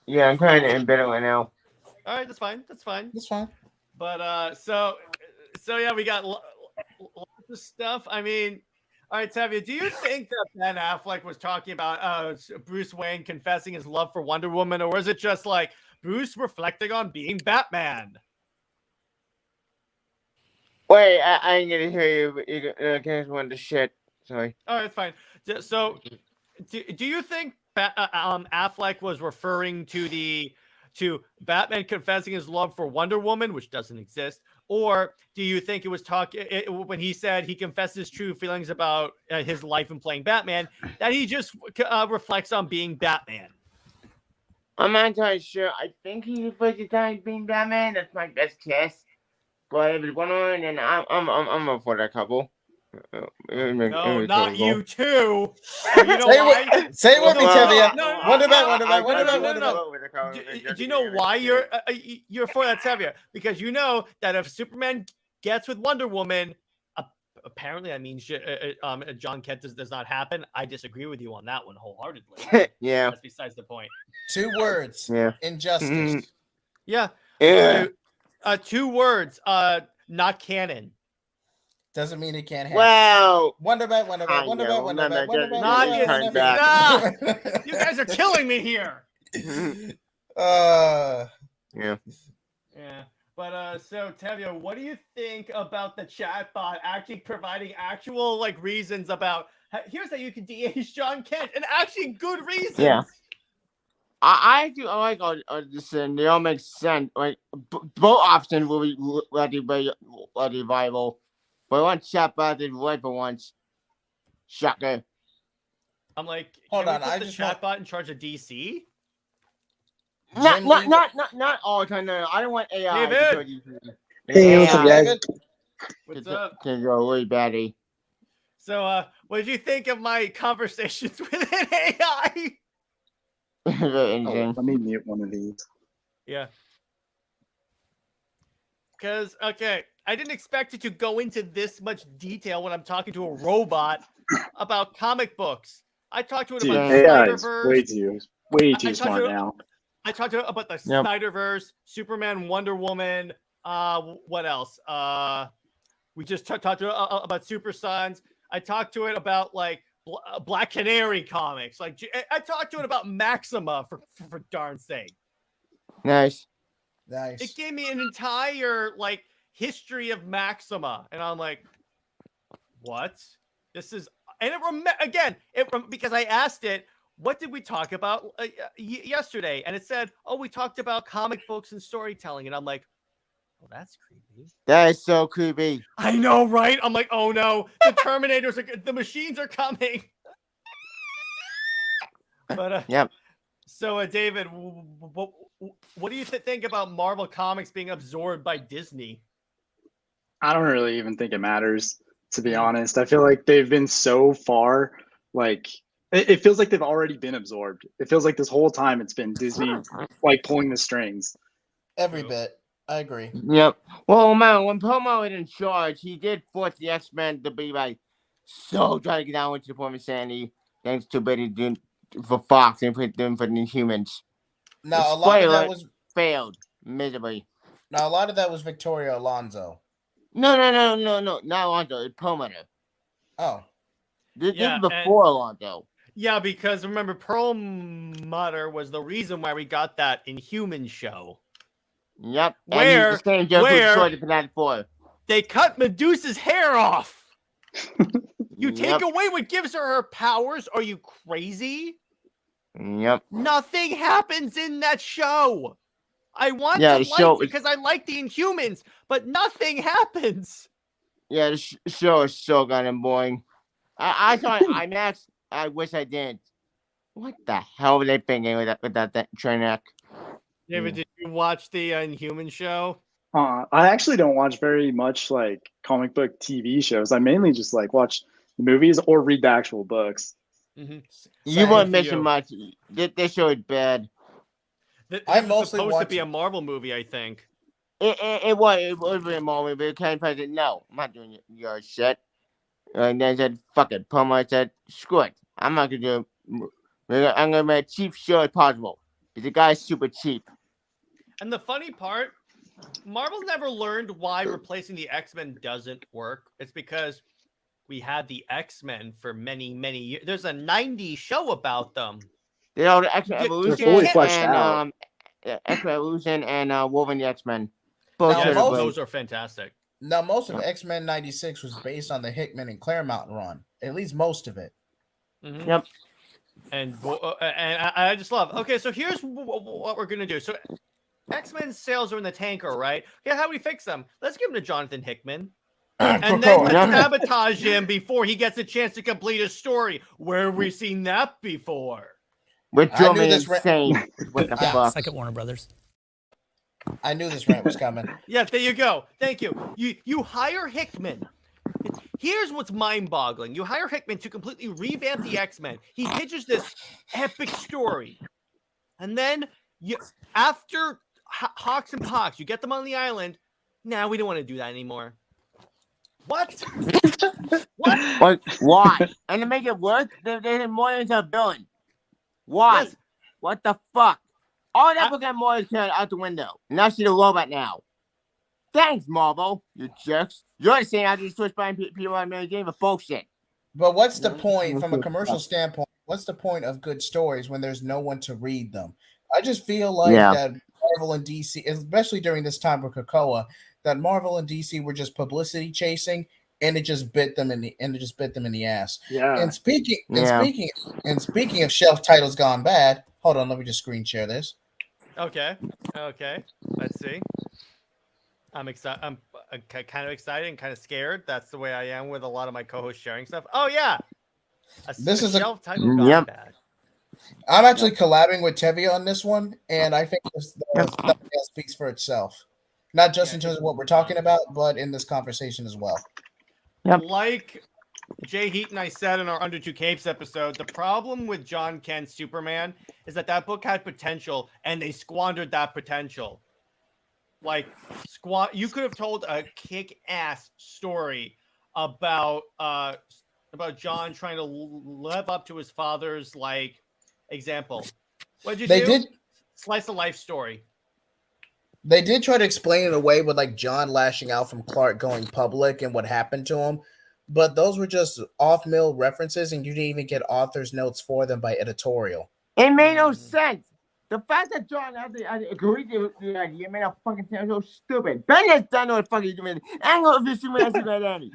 Yeah, I'm kind of in bed right now. All right, that's fine. That's fine. That's fine. But so yeah, we got lots of stuff. I mean, all right, Tevia, do you think that Ben Affleck was talking about Bruce Wayne confessing his love for Wonder Woman, or was it just like Bruce reflecting on being Batman? Wait, I ain't gonna hear you, but you guys want to shit. Sorry. All right, it's fine. So, do you think Affleck was referring to Batman confessing his love for Wonder Woman, which doesn't exist, or do you think it was when he said he confessed his true feelings about his life in playing Batman, that he just reflects on being Batman? I'm not entirely sure. I think he's the first time being Batman. That's my best guess. But if it's one on, then I'm up for that couple. No, not you. you too. Oh, you know Say why? say it with me, Well, Tevia. no, WonderBat. Do you know why you're for that, Tevia? Because you know that if Superman gets with Wonder Woman, apparently that means John Kent does not happen. I disagree with you on that one wholeheartedly. Yeah. That's besides the point. 2 words. Yeah. Injustice. Yeah. Yeah. 2 words. Not canon. Doesn't mean it can't happen. Well, WonderBat. Not turn back. WonderBat. You guys are killing me here. yeah. Yeah. But so Tevia, what do you think about the chatbot actually providing actual like reasons about here's how you can de-age John Kent and actually good reasons? Yeah. I do. I like all this, and they all make sense. Like both options will be viable. But one chatbot is right for once. Shocker. I'm like, Hold can on, we put I the just want- chatbot in charge of DC? Not all the time. No, I don't want AI. David! Hey, what's up, guys? What's up? Can go really badly. So, what did you think of my conversations with an AI? Oh, let me mute one of these. Yeah. Because, okay, I didn't expect it to go into this much detail when I'm talking to a robot about comic books. I talked to it Dude, about AI is Snyderverse. way too smart now. I talked to it about the Snyderverse, Superman, Wonder Woman. What else? We just talked to it about Super Sons. I talked to it about like Black Canary comics. Like I talked to it about Maxima for darn sake. Nice. It gave me an entire like history of Maxima, and I'm like, what? This is, and because I asked it, what did we talk about yesterday? And it said, oh, we talked about comic books and storytelling, and I'm like, oh, that's creepy. That is so creepy. I know, right? I'm like, oh no, the machines are coming. But yep. So, David, what do you think about Marvel Comics being absorbed by Disney? I don't really even think it matters, to be honest. I feel like they've been so far, like, it feels like they've already been absorbed. It feels like this whole time it's been Disney, like, pulling the strings. Every bit. I agree. Yep. Well, man, when Perlmutter was in charge, he did force the X-Men to be, like, so trying to get down with the form of sanity, thanks to Betty doing for Fox and put them for the humans. Now, a lot of that was failed miserably. Now, a lot of that was Victoria Alonso. No, not Alonso. It's Perlmutter. Oh, this is before Alonso. Yeah, because remember, Perlmutter was the reason why we got that Inhuman show. Yep. Where the they cut Medusa's hair off. You take away what gives her powers. Are you crazy? Yep. Nothing happens in that show. I want to like because I like the Inhumans, but nothing happens. Yeah, the show is so goddamn boring. I saw it IMAX. I wish I didn't. What the hell were they thinking with that train wreck? David, did you watch the Inhuman show? I actually don't watch very much like comic book TV shows. I mainly just like watch the movies or read the actual books. Mm-hmm. You weren't missing much. This show is bad. I mostly supposed to be a Marvel movie, I think. It was a Marvel movie. Ken said, "No, I'm not doing your shit." And then said, "Fuck it." Perlmutter said, "Screw it. I'm not gonna do. I'm gonna make a cheap show as possible." Because the guy's super cheap. And the funny part, Marvel never learned why replacing the X-Men doesn't work. It's because we had the X-Men for many, many years. There's a 90s show about them. You know, the X-Men Evolution and X-Men Evolution and Wolverine the X-Men. Those are fantastic. Now, most of X-Men 96 was based on the Hickman and Claremont run. At least most of it. Mm-hmm. Yep. And I just love. Okay, so here's what we're gonna do. So X-Men sales are in the tanker, right? Okay, how do we fix them? Let's give them to Jonathan Hickman. And then sabotage him before he gets a chance to complete his story. Where have we seen that before? Which I drove knew me this insane. What the Yeah, fuck? second Warner Brothers. I knew this rant was coming. Yeah, there you go. Thank you. You hire Hickman. Here's what's mind-boggling. You hire Hickman to completely revamp the X-Men. He pitches this epic story. And then after Hawks and Pox, you get them on the island. Now we don't want to do that anymore. What? What? Why? And to make it worse, they had Moyers a villain. Why? Yes. What the fuck? All that got Moyers turned out the window. Now she's a robot now. Thanks, Marvel, you jerks. You're saying I just switch by people on Mary Jane for bullshit. But what's the point from a commercial standpoint? What's the point of good stories when there's no one to read them? I just feel like that Marvel and DC, especially during this time with Krakoa, that Marvel and DC were just publicity chasing, and it just bit them in the ass. Yeah. And speaking of shelf titles gone bad, hold on, let me just screen share this. Okay. Let's see. I'm excited. I'm kind of excited and kind of scared. That's the way I am with a lot of my co-hosts sharing stuff. Oh yeah, This is a shelf title gone bad. I'm actually collabing with Tevi on this one, and I think the speaks for itself. Not just in terms of what we're talking about, but in this conversation as well. Yep. Like JJheat and I said in our Under Two Capes episode, the problem with John Kent's Superman is that book had potential, and they squandered that potential. Like, you could have told a kick-ass story about John trying to live up to his father's example. What did you do? Slice of life story. They did try to explain it away with John lashing out from Clark going public and what happened to him, but those were just off-mill references, and you didn't even get author's notes for them by editorial. It made no sense. The fact that John I agree with the idea made no fucking sense. So stupid. Ben has done what the fuck he's doing. I don't know if this Superman is bad any.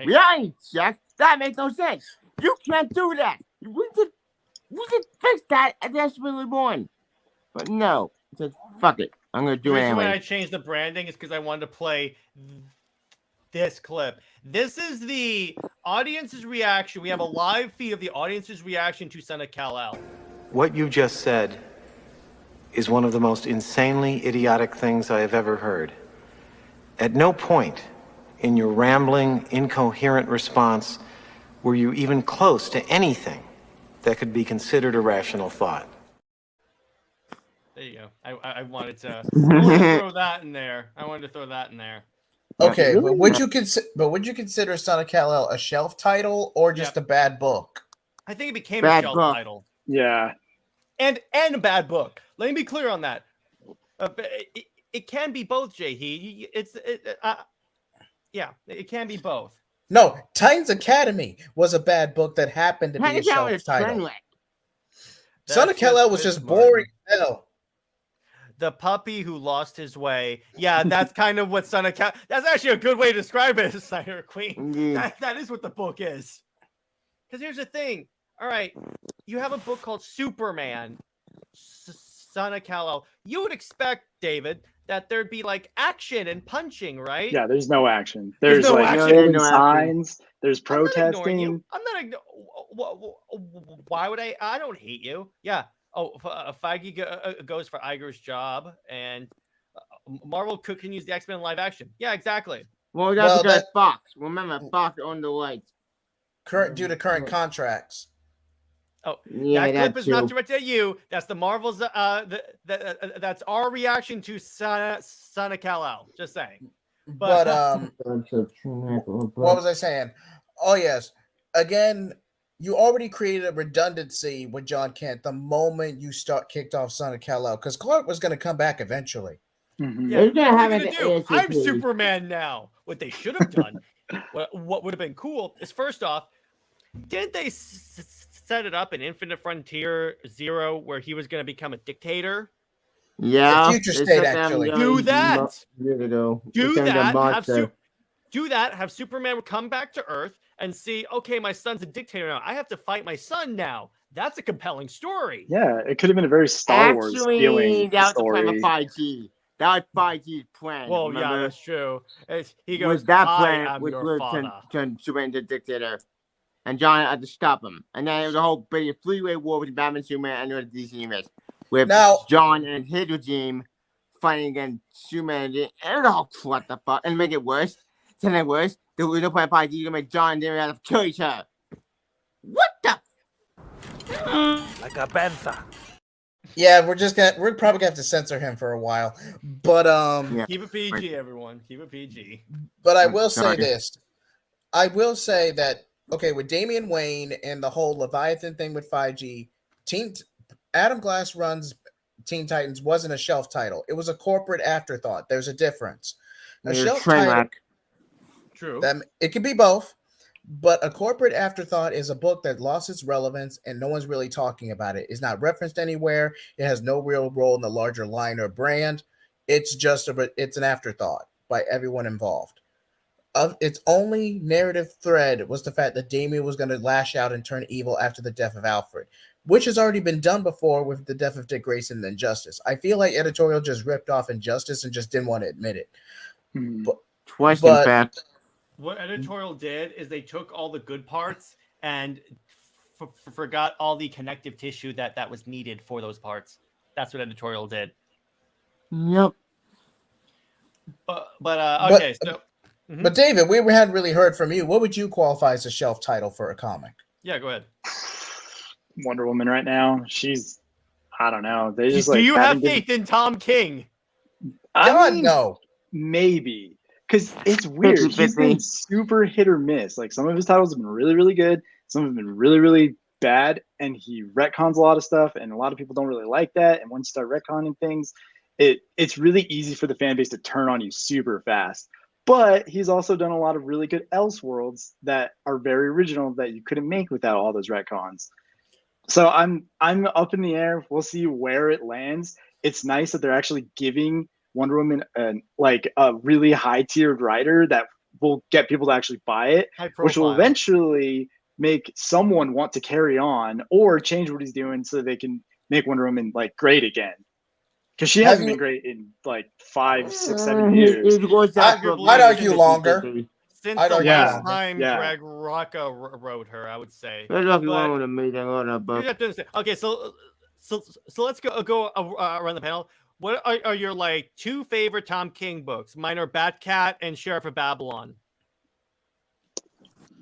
Reality check. That makes no sense. You can't do that. We should fix that at That's Really Born. But no. It says, fuck it. I'm going to do it anyway. The reason why I anyway. changed the branding is because I wanted to play this clip. This is the audience's reaction. We have a live feed of the audience's reaction to Son of Kal-El. What you just said is one of the most insanely idiotic things I have ever heard. At no point in your rambling, incoherent response were you even close to anything that could be considered a rational thought. There you go. I wanted to throw that in there. Okay, but would you consider Son of Kal-El a shelf title or just a bad book? I think it became Bad a shelf book. title. Yeah. And a bad book. Let me be clear on that. It can be both, JJheat. It can be both. No, Titans Academy was a bad book that happened to be a shelf title. Son of Kal-El was just boring as hell. The puppy who lost his way. Yeah, that's kind of what Son of Kal-El. That's actually a good way to describe it, Snyder Queen. That is what the book is. Because here's the thing. All right, you have a book called Superman, Son of Kal-El. You would expect, David, that there'd be action and punching, right? Yeah, there's no action. There's no action. no signs. There's protesting. I'm not ignoring. Why would I? I don't hate you. Yeah. Oh, Feige goes for Iger's job, and Marvel can use the X-Men live action. Yeah, exactly. Well, that's because Fox. Remember, Fox owned the rights. Due to current contracts. Oh, yeah, that clip is not directed at you. That's the Marvel's. That's our reaction to Son of Kal-El. Just saying. But what was I saying? Oh yes. Again, you already created a redundancy with John Kent the moment you kicked off Son of Kal-El, because Clark was going to come back eventually. Mm-hmm. Yeah, what are you gonna do? I'm Superman now. What they should have done, what would have been cool, is first off, didn't they set it up in Infinite Frontier Zero where he was going to become a dictator? Yeah, the future state actually. Do that. Do that. Have Superman come back to Earth and see, okay, my son's a dictator now. I have to fight my son now. That's a compelling story. Yeah, it could have been a very Star Wars feeling that was story. the plan of 5G. That was 5G's plan. Well, remember? yeah, that's true. He goes, that I plan am would your father. turn Superman into dictator. and John had to stop him. And then there was a whole big three-way war between Batman, Superman, and the DC Universe, with John and his regime fighting against Superman. And all what the fuck, and make it worse. To make it worse, there was no point in you make John and Jimmy have to kill each other. What the? Like a panther. Yeah, we're probably gonna have to censor him for a while. But keep it PG, everyone. Keep it PG. But I will say this. I will say that with Damian Wayne and the whole Leviathan thing with 5G, Adam Glass runs Teen Titans wasn't a shelf title. It was a corporate afterthought. There's a difference. A shelf title. True. It can be both. But a corporate afterthought is a book that lost its relevance and no one's really talking about it. It's not referenced anywhere. It has no real role in the larger line or brand. It's just it's an afterthought by everyone involved. Its only narrative thread was the fact that Damian was going to lash out and turn evil after the death of Alfred, which has already been done before with the death of Dick Grayson and Injustice. I feel like editorial just ripped off Injustice and just didn't want to admit it. Twice, in fact. What editorial did is they took all the good parts and forgot all the connective tissue that was needed for those parts. That's what editorial did. Yep. Okay. But David, we hadn't really heard from you. What would you qualify as a shelf title for a comic? Yeah, go ahead. Wonder Woman right now. She's, I don't know. They just Do you have faith in Tom King? I mean, no. Maybe. Because it's weird. He's been super hit or miss. Like, some of his titles have been really, really good. Some have been really, really bad. And he retcons a lot of stuff. And a lot of people don't really like that. And once you start retconning things, it's really easy for the fan base to turn on you super fast. But he's also done a lot of really good Elseworlds that are very original that you couldn't make without all those retcons. So I'm up in the air. We'll see where it lands. It's nice that they're actually giving Wonder Woman a really high-tiered writer that will get people to actually buy it, which will eventually make someone want to carry on or change what he's doing so they can make Wonder Woman great again. Because she hasn't been great in 5, 6, 7 years. I'd argue longer. Since the last time Greg Rucka wrote her, I would say. Okay, so let's go around the panel. What are your 2 favorite Tom King books? Mine are Batcat and Sheriff of Babylon.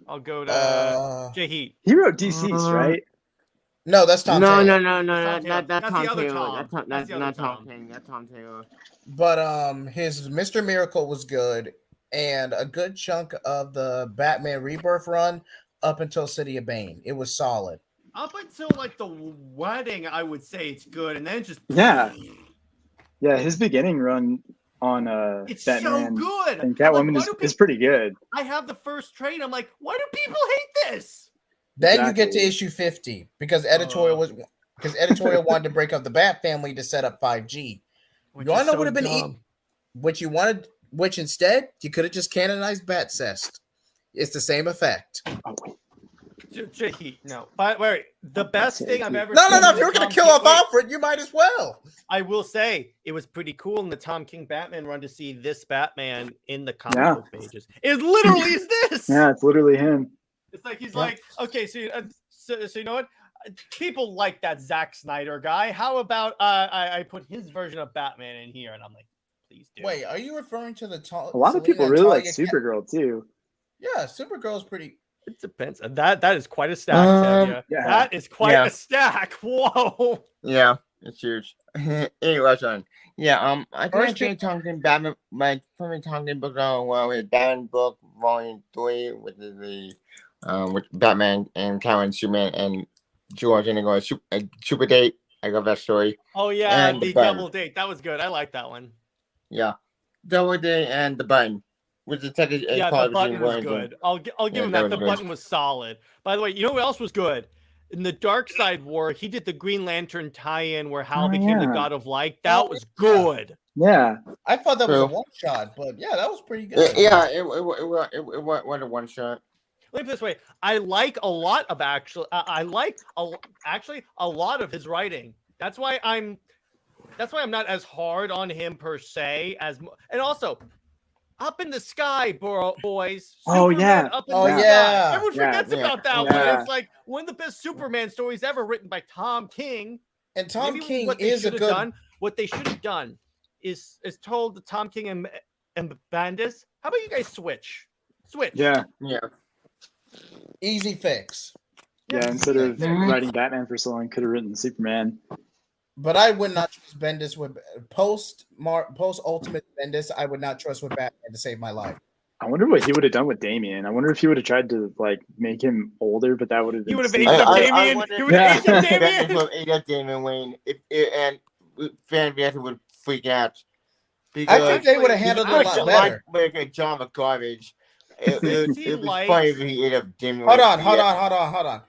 I'll go to JJheat. He wrote DC's, right? No, that's Tom Taylor. No, not Tom Taylor. That's not Tom King. That's Tom Taylor. But his Mr. Miracle was good, and a good chunk of the Batman Rebirth run up until City of Bane. It was solid. Up until the wedding, I would say it's good, and then it just Yeah, his beginning run on it's Batman so good. and Catwoman is pretty good. I have the first trade. I'm like, why do people hate this? Then you get to issue 50 because editorial wanted to break up the Bat family to set up 5G. You want to know what would have been which instead you could have just canonized Batcest. It's the same effect. JJheat, no. But wait, the best thing I've ever No. If you were going to kill off Alfred, you might as well. I will say it was pretty cool in the Tom King Batman run to see this Batman in the comic book pages. It literally is this. Yeah, it's literally him. It's like he's like, okay, so you know what? People like that Zack Snyder guy. How about I put his version of Batman in here? And I'm like, please do. Wait, are you referring to a lot of people really like Supergirl too? Yeah, Supergirl's pretty. It depends. That is quite a stack. Yeah. That is quite a stack. Whoa. Yeah, it's huge. Anyway, son. Yeah. I think Tom King Batman. My favorite Tom King book is Batman book Volume 3, which is the with Batman and Catwoman, Superman, and George, and they go Super Date. I love that story. Oh yeah, and the Double Date. That was good. I like that one. Yeah, Double Date and the Button. Which is the Button was good. I'll give him that. The Button was solid. By the way, you know what else was good? In the Dark Side War, he did the Green Lantern tie-in where Hal became the God of Light. That was good. Yeah, I thought that was a one shot, but yeah, that was pretty good. Yeah, it was a one shot. Let me put it this way: I like a lot of a lot of his writing. That's why I'm not as hard on him per se and also. Up in the Sky, boys. Oh, Superman yeah. Up in Oh, the Sky. yeah. Everyone Yeah, forgets yeah, about that one. yeah. It's like one of the best Superman stories ever written by Tom King. And Tom Maybe King what they is a should have good. done, what they should have done is told the Tom King and Bandis, how about you guys switch? Switch. Yeah. Yeah. Easy fix. Yeah, instead easy of fix. writing Batman for so long, could have written Superman. But I would not trust Bendis with post Ultimate Bendis. I would not trust with Batman to save my life. I wonder what he would have done with Damian. I wonder if he would have tried to like make him older, but that would have been. He would have stupid. aged up I Damian. wonder He if would have aged up Bendis Damian. would have aged up Damian Wayne, and fan base would freak out. I think they would have handled it a lot better. Like a John McGarbage. It was like- funny if he ate up Damian Hold Wayne. on.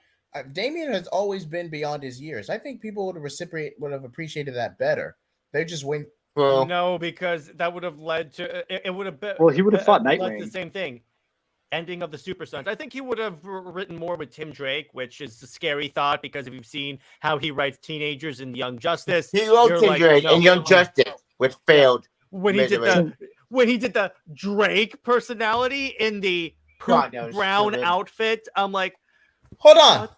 Damian has always been beyond his years. I think people would have appreciated that better. They just went. Well, No, because that would have led to it would have been. Well, he would have fought led to Nightwing. the same thing. Ending of the Super Sons. I think he would have written more with Tim Drake, which is a scary thought because if you've seen how he writes teenagers in Young Justice, he wrote you're Tim like, Drake no, and Young Justice, which failed. when he did the Drake personality in the God, poop that was brown stupid. outfit, I'm like, Hold on. what?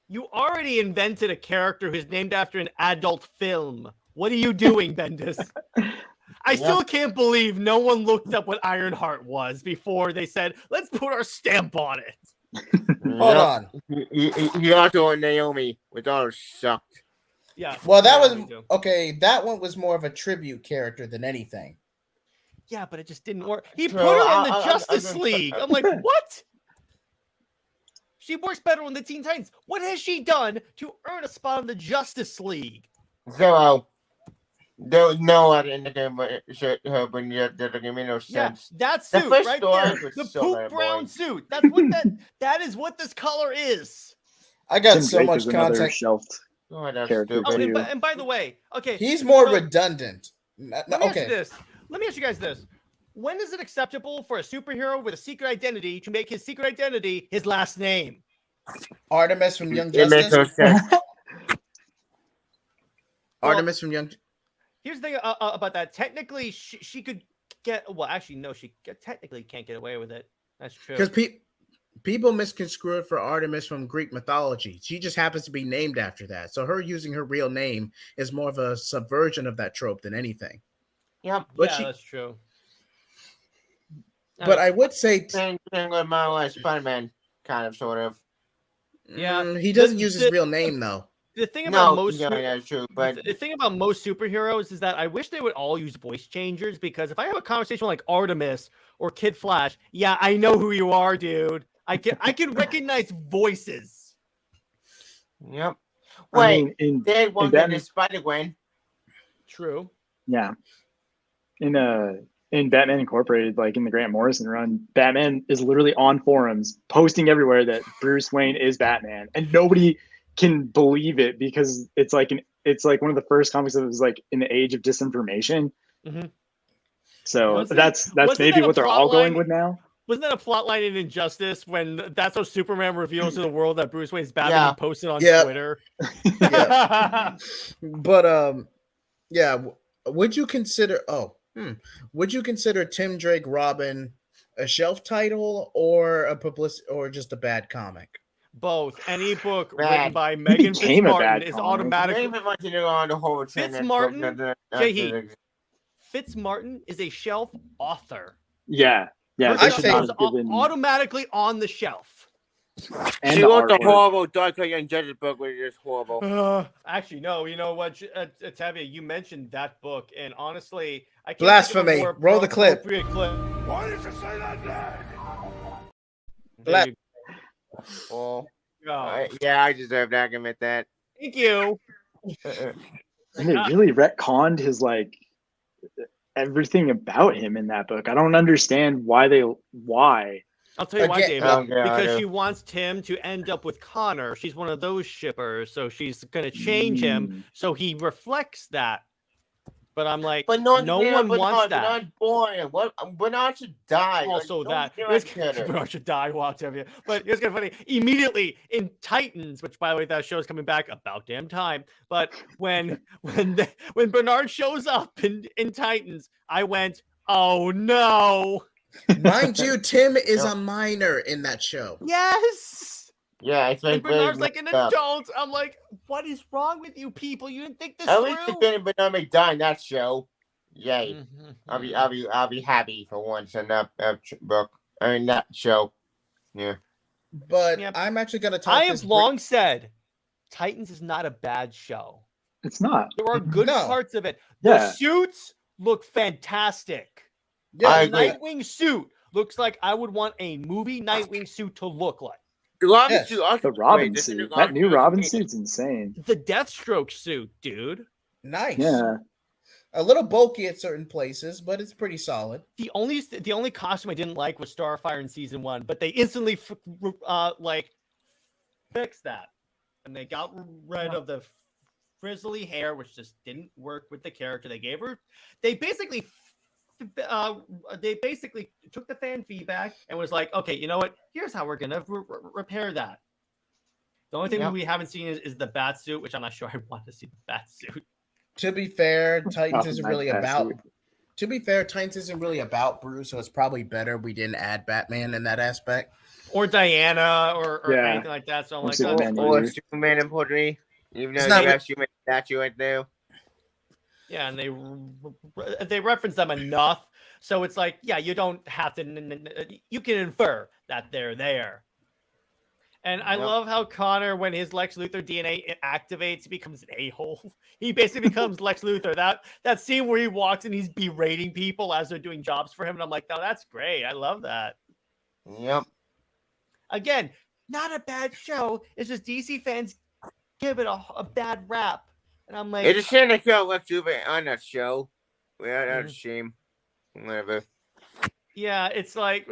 You already invented a character who's named after an adult film. What are you doing, Bendis? I still can't believe no one looked up what Ironheart was before they said, let's put our stamp on it. Hold on. He also on Naomi, which all sucked. Yeah. Well, that yeah, was me too. okay. That one was more of a tribute character than anything. Yeah, but it just didn't work. He put Bro, her in the I- Justice League. I'm like, what? She works better on the Teen Titans. What has she done to earn a spot in the Justice League? So, there was no other indicator but her, but that doesn't make no Yeah, sense. that The suit first right story there, was the so poop bad, brown boy. suit. That's what that is what this color is. I got Tim so Drake much is another content. shelved Oh, that's character stupid. Oh, too. and by the way, okay, He's more so redundant. let me ask you Okay. this. Let me ask you guys this. When is it acceptable for a superhero with a secret identity to make his secret identity his last name? Artemis from Young It makes no Justice. sense. Artemis from Young. Here's the thing about that. Technically, she could get. Well, actually, no, technically can't get away with it. That's true. Because people misconstrue it for Artemis from Greek mythology. She just happens to be named after that. So her using her real name is more of a subversion of that trope than anything. Yep. But yeah, that's true. But I would say Same thing with my Spider-Man, kind of, sort of. Yeah, he doesn't use his the- real name though. The thing about No, most yeah, that's true. But the thing about most superheroes is that I wish they would all use voice changers because if I have a conversation like Artemis or Kid Flash, yeah, I know who you are, dude. I can recognize voices. yep. I Wait, mean, in they had one Batman- in Spider-Gwen. True. yeah, in Batman Incorporated, like in the Grant Morrison run, Batman is literally on forums posting everywhere that Bruce Wayne is Batman, and nobody can believe it because it's like one of the first comics that was like in the age of disinformation. Mhm. So Wasn't- that's wasn't maybe that a what they're plot all going line? with now. Wasn't that a plot line in Injustice when that's how Superman reveals to the world that Bruce Wayne's Batman Yeah. and posted on Yeah. Twitter? But yeah. Would you consider? Would you consider Tim Drake Robin a shelf title or a publicity or just a bad comic? Both. Any book Bad. written by Megan became a Fitzmartin bad is comic. automatically. Maybe much to do on the whole thing. Fitzmartin, JJheat. Fitzmartin is a shelf author. Yeah, Her they I stuff should think- not is have given. automatically on the shelf. And She the wrote the artwork. horrible Dark Knight and Judge's book, which is horrible. Actually, no. You know what, Tavia? You mentioned that book, and honestly, I can't Blasphemy. Think of a more Roll the clip. appropriate clip. Why did you say that name? There you Oh, go. yeah, I deserve to admit that. Thank you. And they really retconned his like everything about him in that book. I don't understand why. I'll tell you why, Again- David. Oh, yeah, I because know. she wants Tim to end up with Connor. She's one of those shippers, so she's gonna change him so he reflects that. But I'm like, But no one wants that. Bernard boring. What? Bernard should die. Also, Like, that don't do it's that. Bernard should die. Watch Tavia. But it's kind of funny. Immediately in Titans, which by the way, that show is coming back about damn time. But when Bernard shows up in Titans, I went, Oh no! Mind you, Tim is a minor in that show. Yes. Yeah, it's And like Bernard's like an messed up. adult. I'm like, what is wrong with you people? You didn't think this At least through? it's been Bernard McDonald in that show. Yay! Mhm. I'll be happy for once in that book. I mean that show. Yeah. But Yep. I'm actually going to talk I this have long said Titans is not a bad show. It's not. There are good No. parts of it. The Yeah. suits look fantastic. Yeah, I The agree. Nightwing suit looks like I would want a movie Nightwing suit to look like. The Robin Yes. suit also The looks Robin great. suit. That new Robin suit's insane. The Deathstroke suit, dude. nice. Yeah. A little bulky at certain places, but it's pretty solid. The only costume I didn't like was Starfire in season 1, but they instantly fixed that, and they got rid of the frizzly hair, which just didn't work with the character. They basically took the fan feedback and was like, okay, you know what? Here's how we're gonna repair that. The only thing Yep. we haven't seen is the bat suit, which I'm not sure I want to see the bat suit. To be fair, Titans Oh, isn't my really bad about. suit. To be fair, Titans isn't really about Bruce, so it's probably better we didn't add Batman in that aspect. Or Diana, or Yeah. anything like that. So I'm Or like, Superman. Or Dude. Superman and Pottery. Even It's though not they re- have Superman statue right there. yeah, and they reference them enough, so it's like, yeah, you don't have to. You can infer that they're there. And I Yep. love how Connor, when his Lex Luthor DNA activates, he becomes an a-hole. He basically becomes Lex Luthor. That scene where he walks and he's berating people as they're doing jobs for him, and I'm like, oh, that's great. I love that. Yep. Again, not a bad show. It's just DC fans give it a bad rap, and I'm like, It's a shame they killed Lex Luthor on that show. Well, that's a Mhm. shame. Whatever. yeah, it's like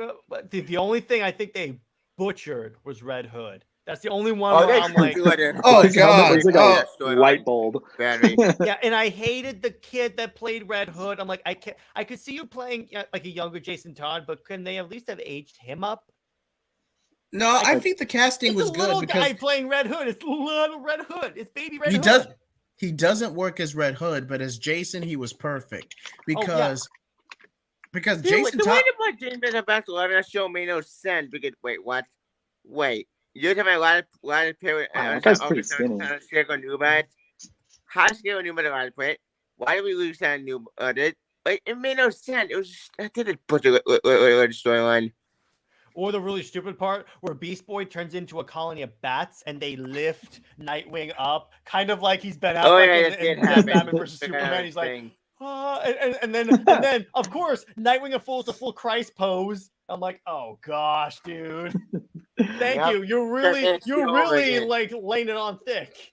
the only thing I think they butchered was Red Hood. That's the only one where I'm like, Oh, It's God. like Oh. a light bulb. Battery. yeah, and I hated the kid that played Red Hood. I'm like, I could see you playing like a younger Jason Todd, but couldn't they at least have aged him up? No, I think the casting It's was a little good because guy playing Red Hood. It's little Red Hood. It's baby Red he Hood. doesn't work as Red Hood, but as Jason, he was perfect because Dude, Jason the way Todd. to put James Bond back to life in that show made no sense. Because wait, what? Wait, you're talking about a lot of period. Wow, that guy's pretty skinny. Scarecrow knew about it. How Scarecrow knew about a lot of it? Why did we lose that new? It made no sense. It was just, I didn't put the storyline. Or the really stupid part where Beast Boy turns into a colony of bats and they lift Nightwing up, kind of like he's been out Oh like yeah, in that did Batman happen. versus Superman. He's like, Thing. and then of course Nightwing unfolds the full Christ pose. I'm like, oh gosh, dude, thank Yep. you. You're It's really over again. like laying it on thick.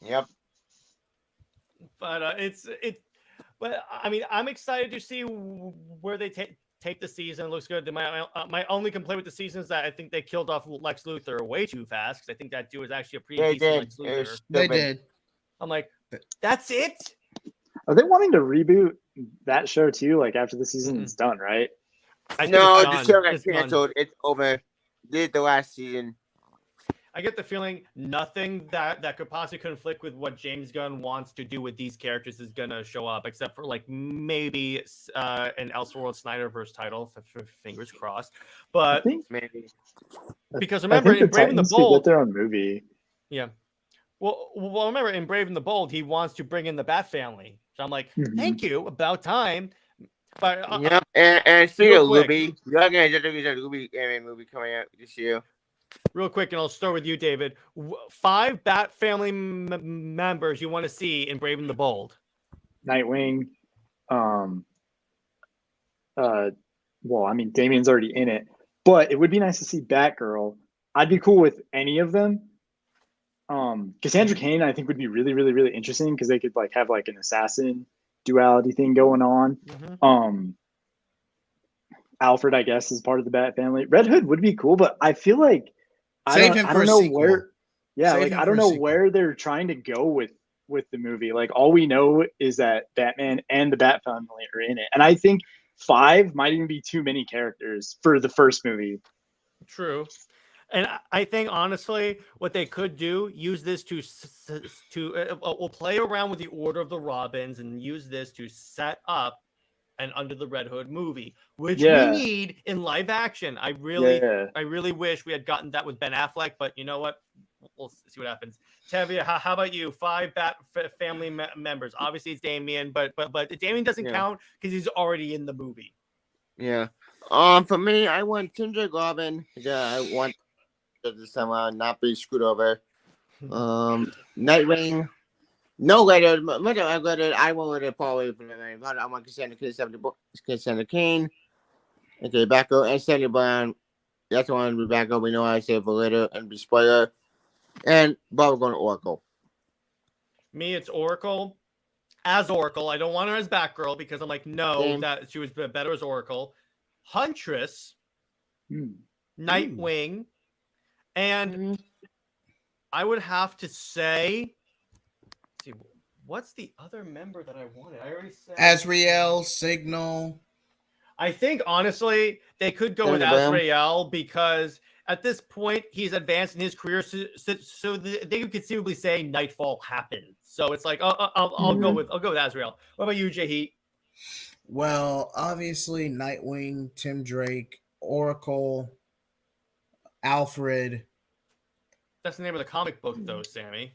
Yep. But But I mean, I'm excited to see where they take the season. It looks good. My only complaint with the season is that I think they killed off Lex Luthor way too fast. Because I think that dude was actually a pretty They decent did. Lex It Luthor. was They stupid. did. I'm like, that's it. Are they wanting to reboot that show too? Like after the season Mm-mm. is done, right? I think No, it's the done. show got It's done. canceled. It's over. Did the last season. I get the feeling nothing that could possibly conflict with what James Gunn wants to do with these characters is gonna show up, except for like maybe an Elseworld Snyderverse title. Fingers crossed. I But think Maybe. because I remember think in the Brave and the Titans could get Bold, their own movie. yeah. Well, remember in Brave and the Bold, he wants to bring in the Bat Family. So I'm like, Mhm. thank you, about time. But Yep. And speaking real of quick. Luby, you're gonna get a Luby anime movie coming out this year. real quick, and I'll start with you, David. 5 Bat Family members you want to see in Brave and the Bold. Nightwing. Well, I mean, Damien's already in it, but it would be nice to see Batgirl. I'd be cool with any of them. Cassandra Cain, I think, would be really, really, really interesting because they could like have like an assassin duality thing going on. Mhm. Alfred, I guess, is part of the Bat family. Red Hood would be cool, but I feel like Save him I for don't a know sequel. where. Yeah, Save like him I for don't a know sequel. where they're trying to go with the movie. Like all we know is that Batman and the Bat family are in it, and I think 5 might even be too many characters for the first movie. True. And I think honestly, what they could do, use this to we'll play around with the order of the Robins and use this to set up an Under the Red Hood movie, which Yeah. we need in live action. I really Yeah. wish we had gotten that with Ben Affleck, but you know what? We'll see what happens. Tevia, how about you? 5 Bat family members. Obviously, it's Damien, but Damien doesn't count because he's already in the movie. Yeah. For me, I want Tim Drake Robin. I want to somehow not be screwed over. Nightwing. No letter. I won't let it fall away from the name. I want Cassandra Cain. Okay, Batgirl and Sandy Brown. That's the one to be Batgirl. We know how to say for later and be spoiler. And Bob, we're going to Oracle. Me, it's Oracle. As Oracle. I don't want her as Batgirl because I'm like, no, that she was better as Oracle. Huntress. Nightwing. And I would have to say, see, what's the other member that I wanted? I already said Azrael, Signal. I think honestly they could go with Azrael because at this point he's advanced in his career, so they could conceivably say Nightfall happened. So it's like I'll go with Azrael. What about you, JJheat? Well, obviously Nightwing, Tim Drake, Oracle, Alfred. That's the name of the comic book, though, Sammy.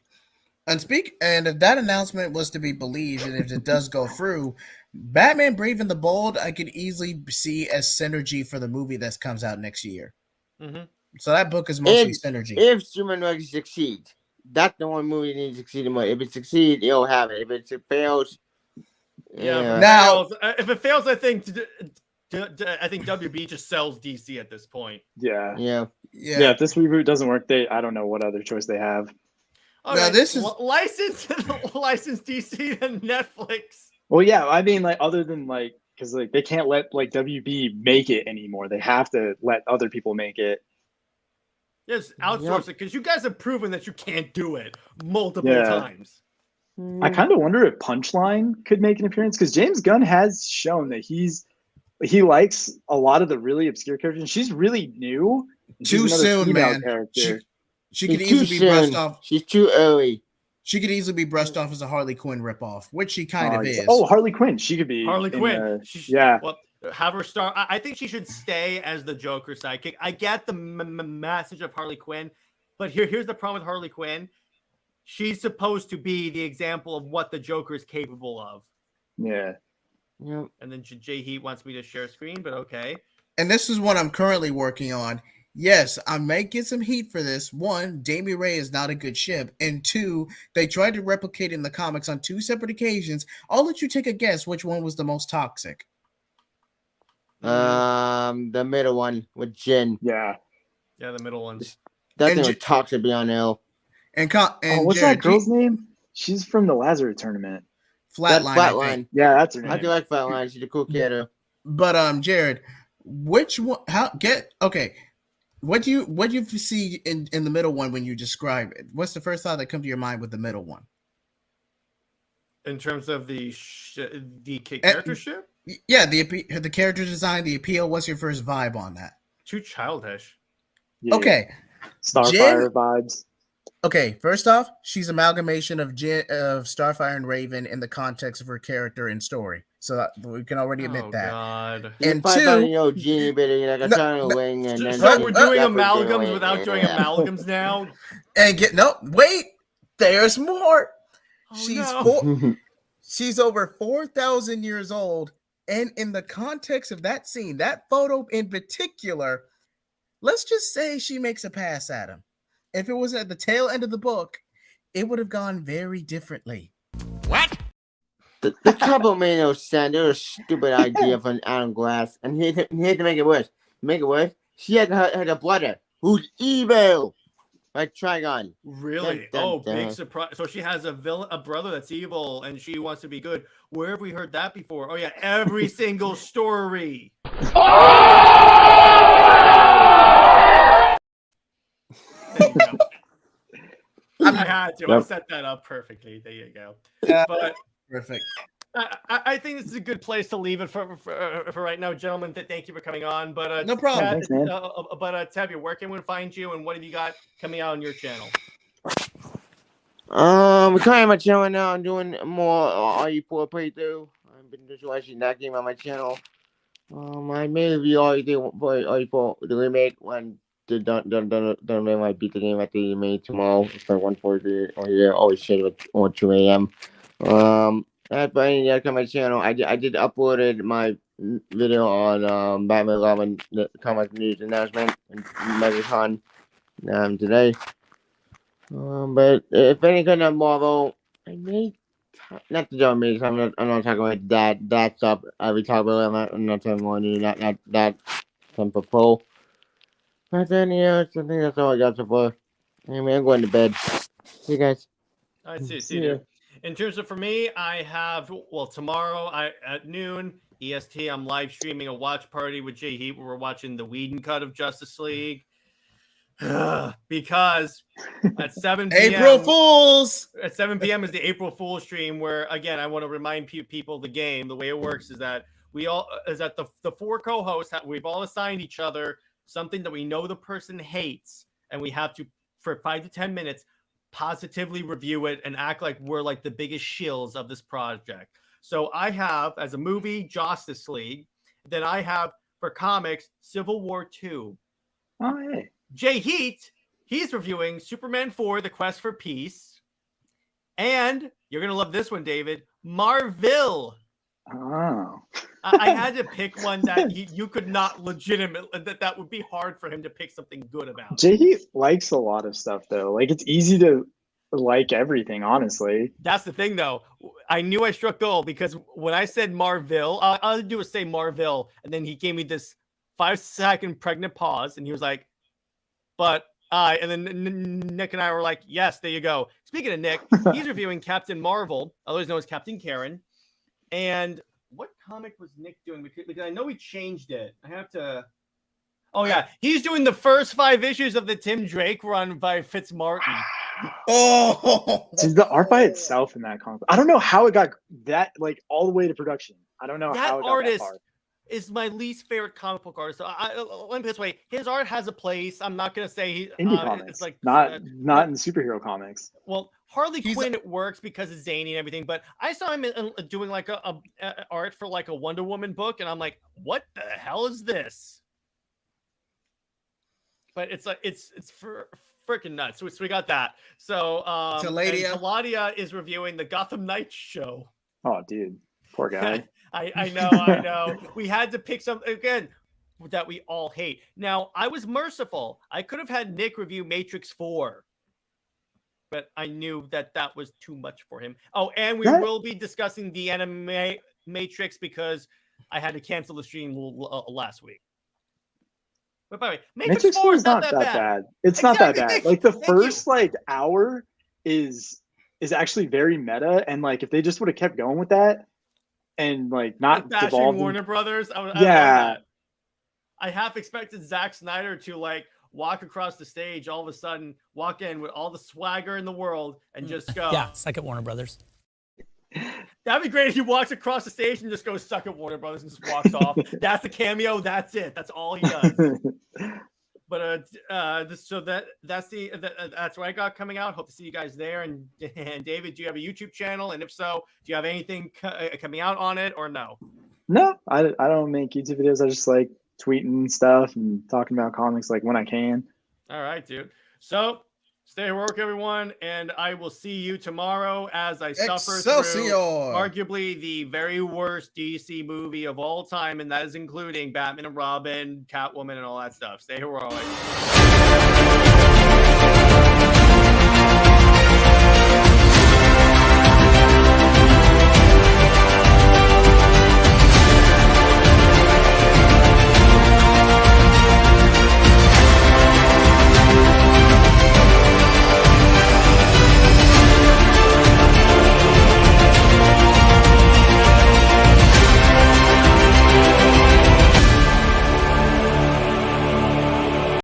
And if that announcement was to be believed, and if it does go through, Batman Brave and the Bold, I could easily see as synergy for the movie that comes out next year. Mm-hmm. So that book is mostly synergy. If Superman Legacy succeeds, that's the one movie that needs to succeed more. If it succeeds, it'll have it. If it fails, if it fails, I think WB just sells DC at this point. Yeah. If this reboot doesn't work, I don't know what other choice they have. Now, this is license DC and Netflix. Well, yeah, I mean, like, other than like, because like they can't let like WB make it anymore. They have to let other people make it. Just outsource it because you guys have proven that you can't do it multiple times. I kind of wonder if Punchline could make an appearance because James Gunn has shown that he likes a lot of the really obscure characters. And she's really new. Too soon, man. Character. She could easily be brushed off. She's too early. She could easily be brushed off as a Harley Quinn ripoff, which she kind of is. Oh, Harley Quinn. She could be Harley Quinn. Yeah. Well, have her star. I think she should stay as the Joker sidekick. I get the message of Harley Quinn, but here's the problem with Harley Quinn. She's supposed to be the example of what the Joker is capable of. Yeah. Yep. And then JJheat wants me to share screen, but okay. And this is what I'm currently working on. Yes, I may get some heat for this. 1, Damien Ray is not a good ship. And 2, they tried to replicate in the comics on 2 separate occasions. I'll let you take a guess which one was the most toxic. The middle one with Jen. Yeah. Yeah, the middle one. That thing was toxic beyond hell. And what's Jared, that girl's name? She's from the Lazarus tournament. Flatline. Yeah, that's her name. I do like Flatline. She's a cool kid. But Jared, which one? What do you see in the middle one when you describe it? What's the first thought that comes to your mind with the middle one? In terms of the character ship? Yeah, the character design, the appeal. What's your first vibe on that? Too childish. Yeah. Okay. Starfire vibes. Okay, first off, she's amalgamation of Starfire and Raven in the context of her character and story. So we can already admit that. God. And 2, we're doing amalgams without doing amalgams now. And wait, there's more. Oh, She's over 4,000 years old, and in the context of that scene, that photo in particular, let's just say she makes a pass at him. If it was at the tail end of the book, it would have gone very differently. What? The couple made no sense. It was a stupid idea from Adam Glass, and he had to make it worse. She had a brother who's evil, like Trigon. Really? Big surprise! So she has a brother that's evil, and she wants to be good. Where have we heard that before? Oh yeah, every single story. I had to. I set that up perfectly. There you go. But perfect. I think this is a good place to leave it for right now, gentlemen. Thank you for coming on. But no problem. Tevia, where can we find you, and what have you got coming out on your channel? We're trying my channel now. I'm doing more RE4 playthrough. I've been just watching that game on my channel. I may review everything for the remake when the done might beat the game at the May tomorrow for 1:40 or yeah, always shit or 2 a.m. After any that on my channel, I did uploaded my video on Batman 11 the comic news announcement and MegaCon today. But if any kind of Marvel, I may not the John Mason. I'm not talking about that stuff. We talk about I'm not talking about any that Temple Pro. But then I think that's all I got so far. Anyway, I'm going to bed. See you guys. I see you. In terms of for me, I have tomorrow at noon EST. I'm live streaming a watch party with JJheat where we're watching the Whedon cut of Justice League. Because at 7 p.m. April Fools! At 7 p.m. is the April Fool's stream where, again, I want to remind people the game. The way it works is that the four co-hosts, we've all assigned each other something that we know the person hates, and we have to, for 5 to 10 minutes, positively review it and act like we're like the biggest shills of this project. So I have, as a movie, Justice League. Then I have, for comics, Civil War 2. Oh, hey. JJheat, he's reviewing Superman 4, The Quest for Peace. And you're going to love this one, David, Marvel. Oh. I had to pick one that you could not legitimately, that would be hard for him to pick something good about. JJheat likes a lot of stuff, though. Like, it's easy to like everything, honestly. That's the thing, though. I knew I struck gold because when I said Marvel, all I do was say Marvel, and then he gave me this 5-second pregnant pause, and he was like, but and then Nick and I were like, yes, there you go. Speaking of Nick, he's reviewing Captain Marvel, otherwise known as Captain Karen. And what comic was Nick doing? Because I know he changed it. I have to. Oh, yeah. He's doing the first 5 issues of the Tim Drake run by Fitzmartin. Oh, dude, the art by itself in that comic. I don't know how it got that, like, all the way to production. I don't know how it got artist that far. Is my least favorite comic book artist. So let me put this way: his art has a place. I'm not gonna say indie comics. It's like not in superhero comics. Well, Harley Quinn it works because it's zany and everything. But I saw him doing like a art for like a Wonder Woman book, and I'm like, what the hell is this? But it's like it's for freaking nuts. So we got that. So Taladia is reviewing the Gotham Knights show. Oh, dude, poor guy. I know. We had to pick something again that we all hate. Now, I was merciful. I could have had Nick review Matrix 4, but I knew that was too much for him. Oh, and we will be discussing the anime Matrix because I had to cancel the stream last week. But by the way, Matrix 4 is not that bad. It's not that bad. Like the first hour is actually very meta, and like if they just would have kept going with that. And like not bashing Warner Brothers. I half expected Zack Snyder to like walk across the stage, all of a sudden walk in with all the swagger in the world and just go. Yeah, suck at Warner Brothers. That'd be great if he walks across the stage and just goes suck at Warner Brothers and just walks off. That's the cameo. That's it. That's all he does. But that's what I got coming out. Hope to see you guys there. And David, do you have a YouTube channel? And if so, do you have anything coming out on it or no? No, I don't make YouTube videos. I just like tweeting stuff and talking about comics like when I can. All right, dude. So stay heroic, everyone, and I will see you tomorrow as I suffer through arguably the very worst DC movie of all time, and that is including Batman and Robin, Catwoman, and all that stuff. Stay heroic.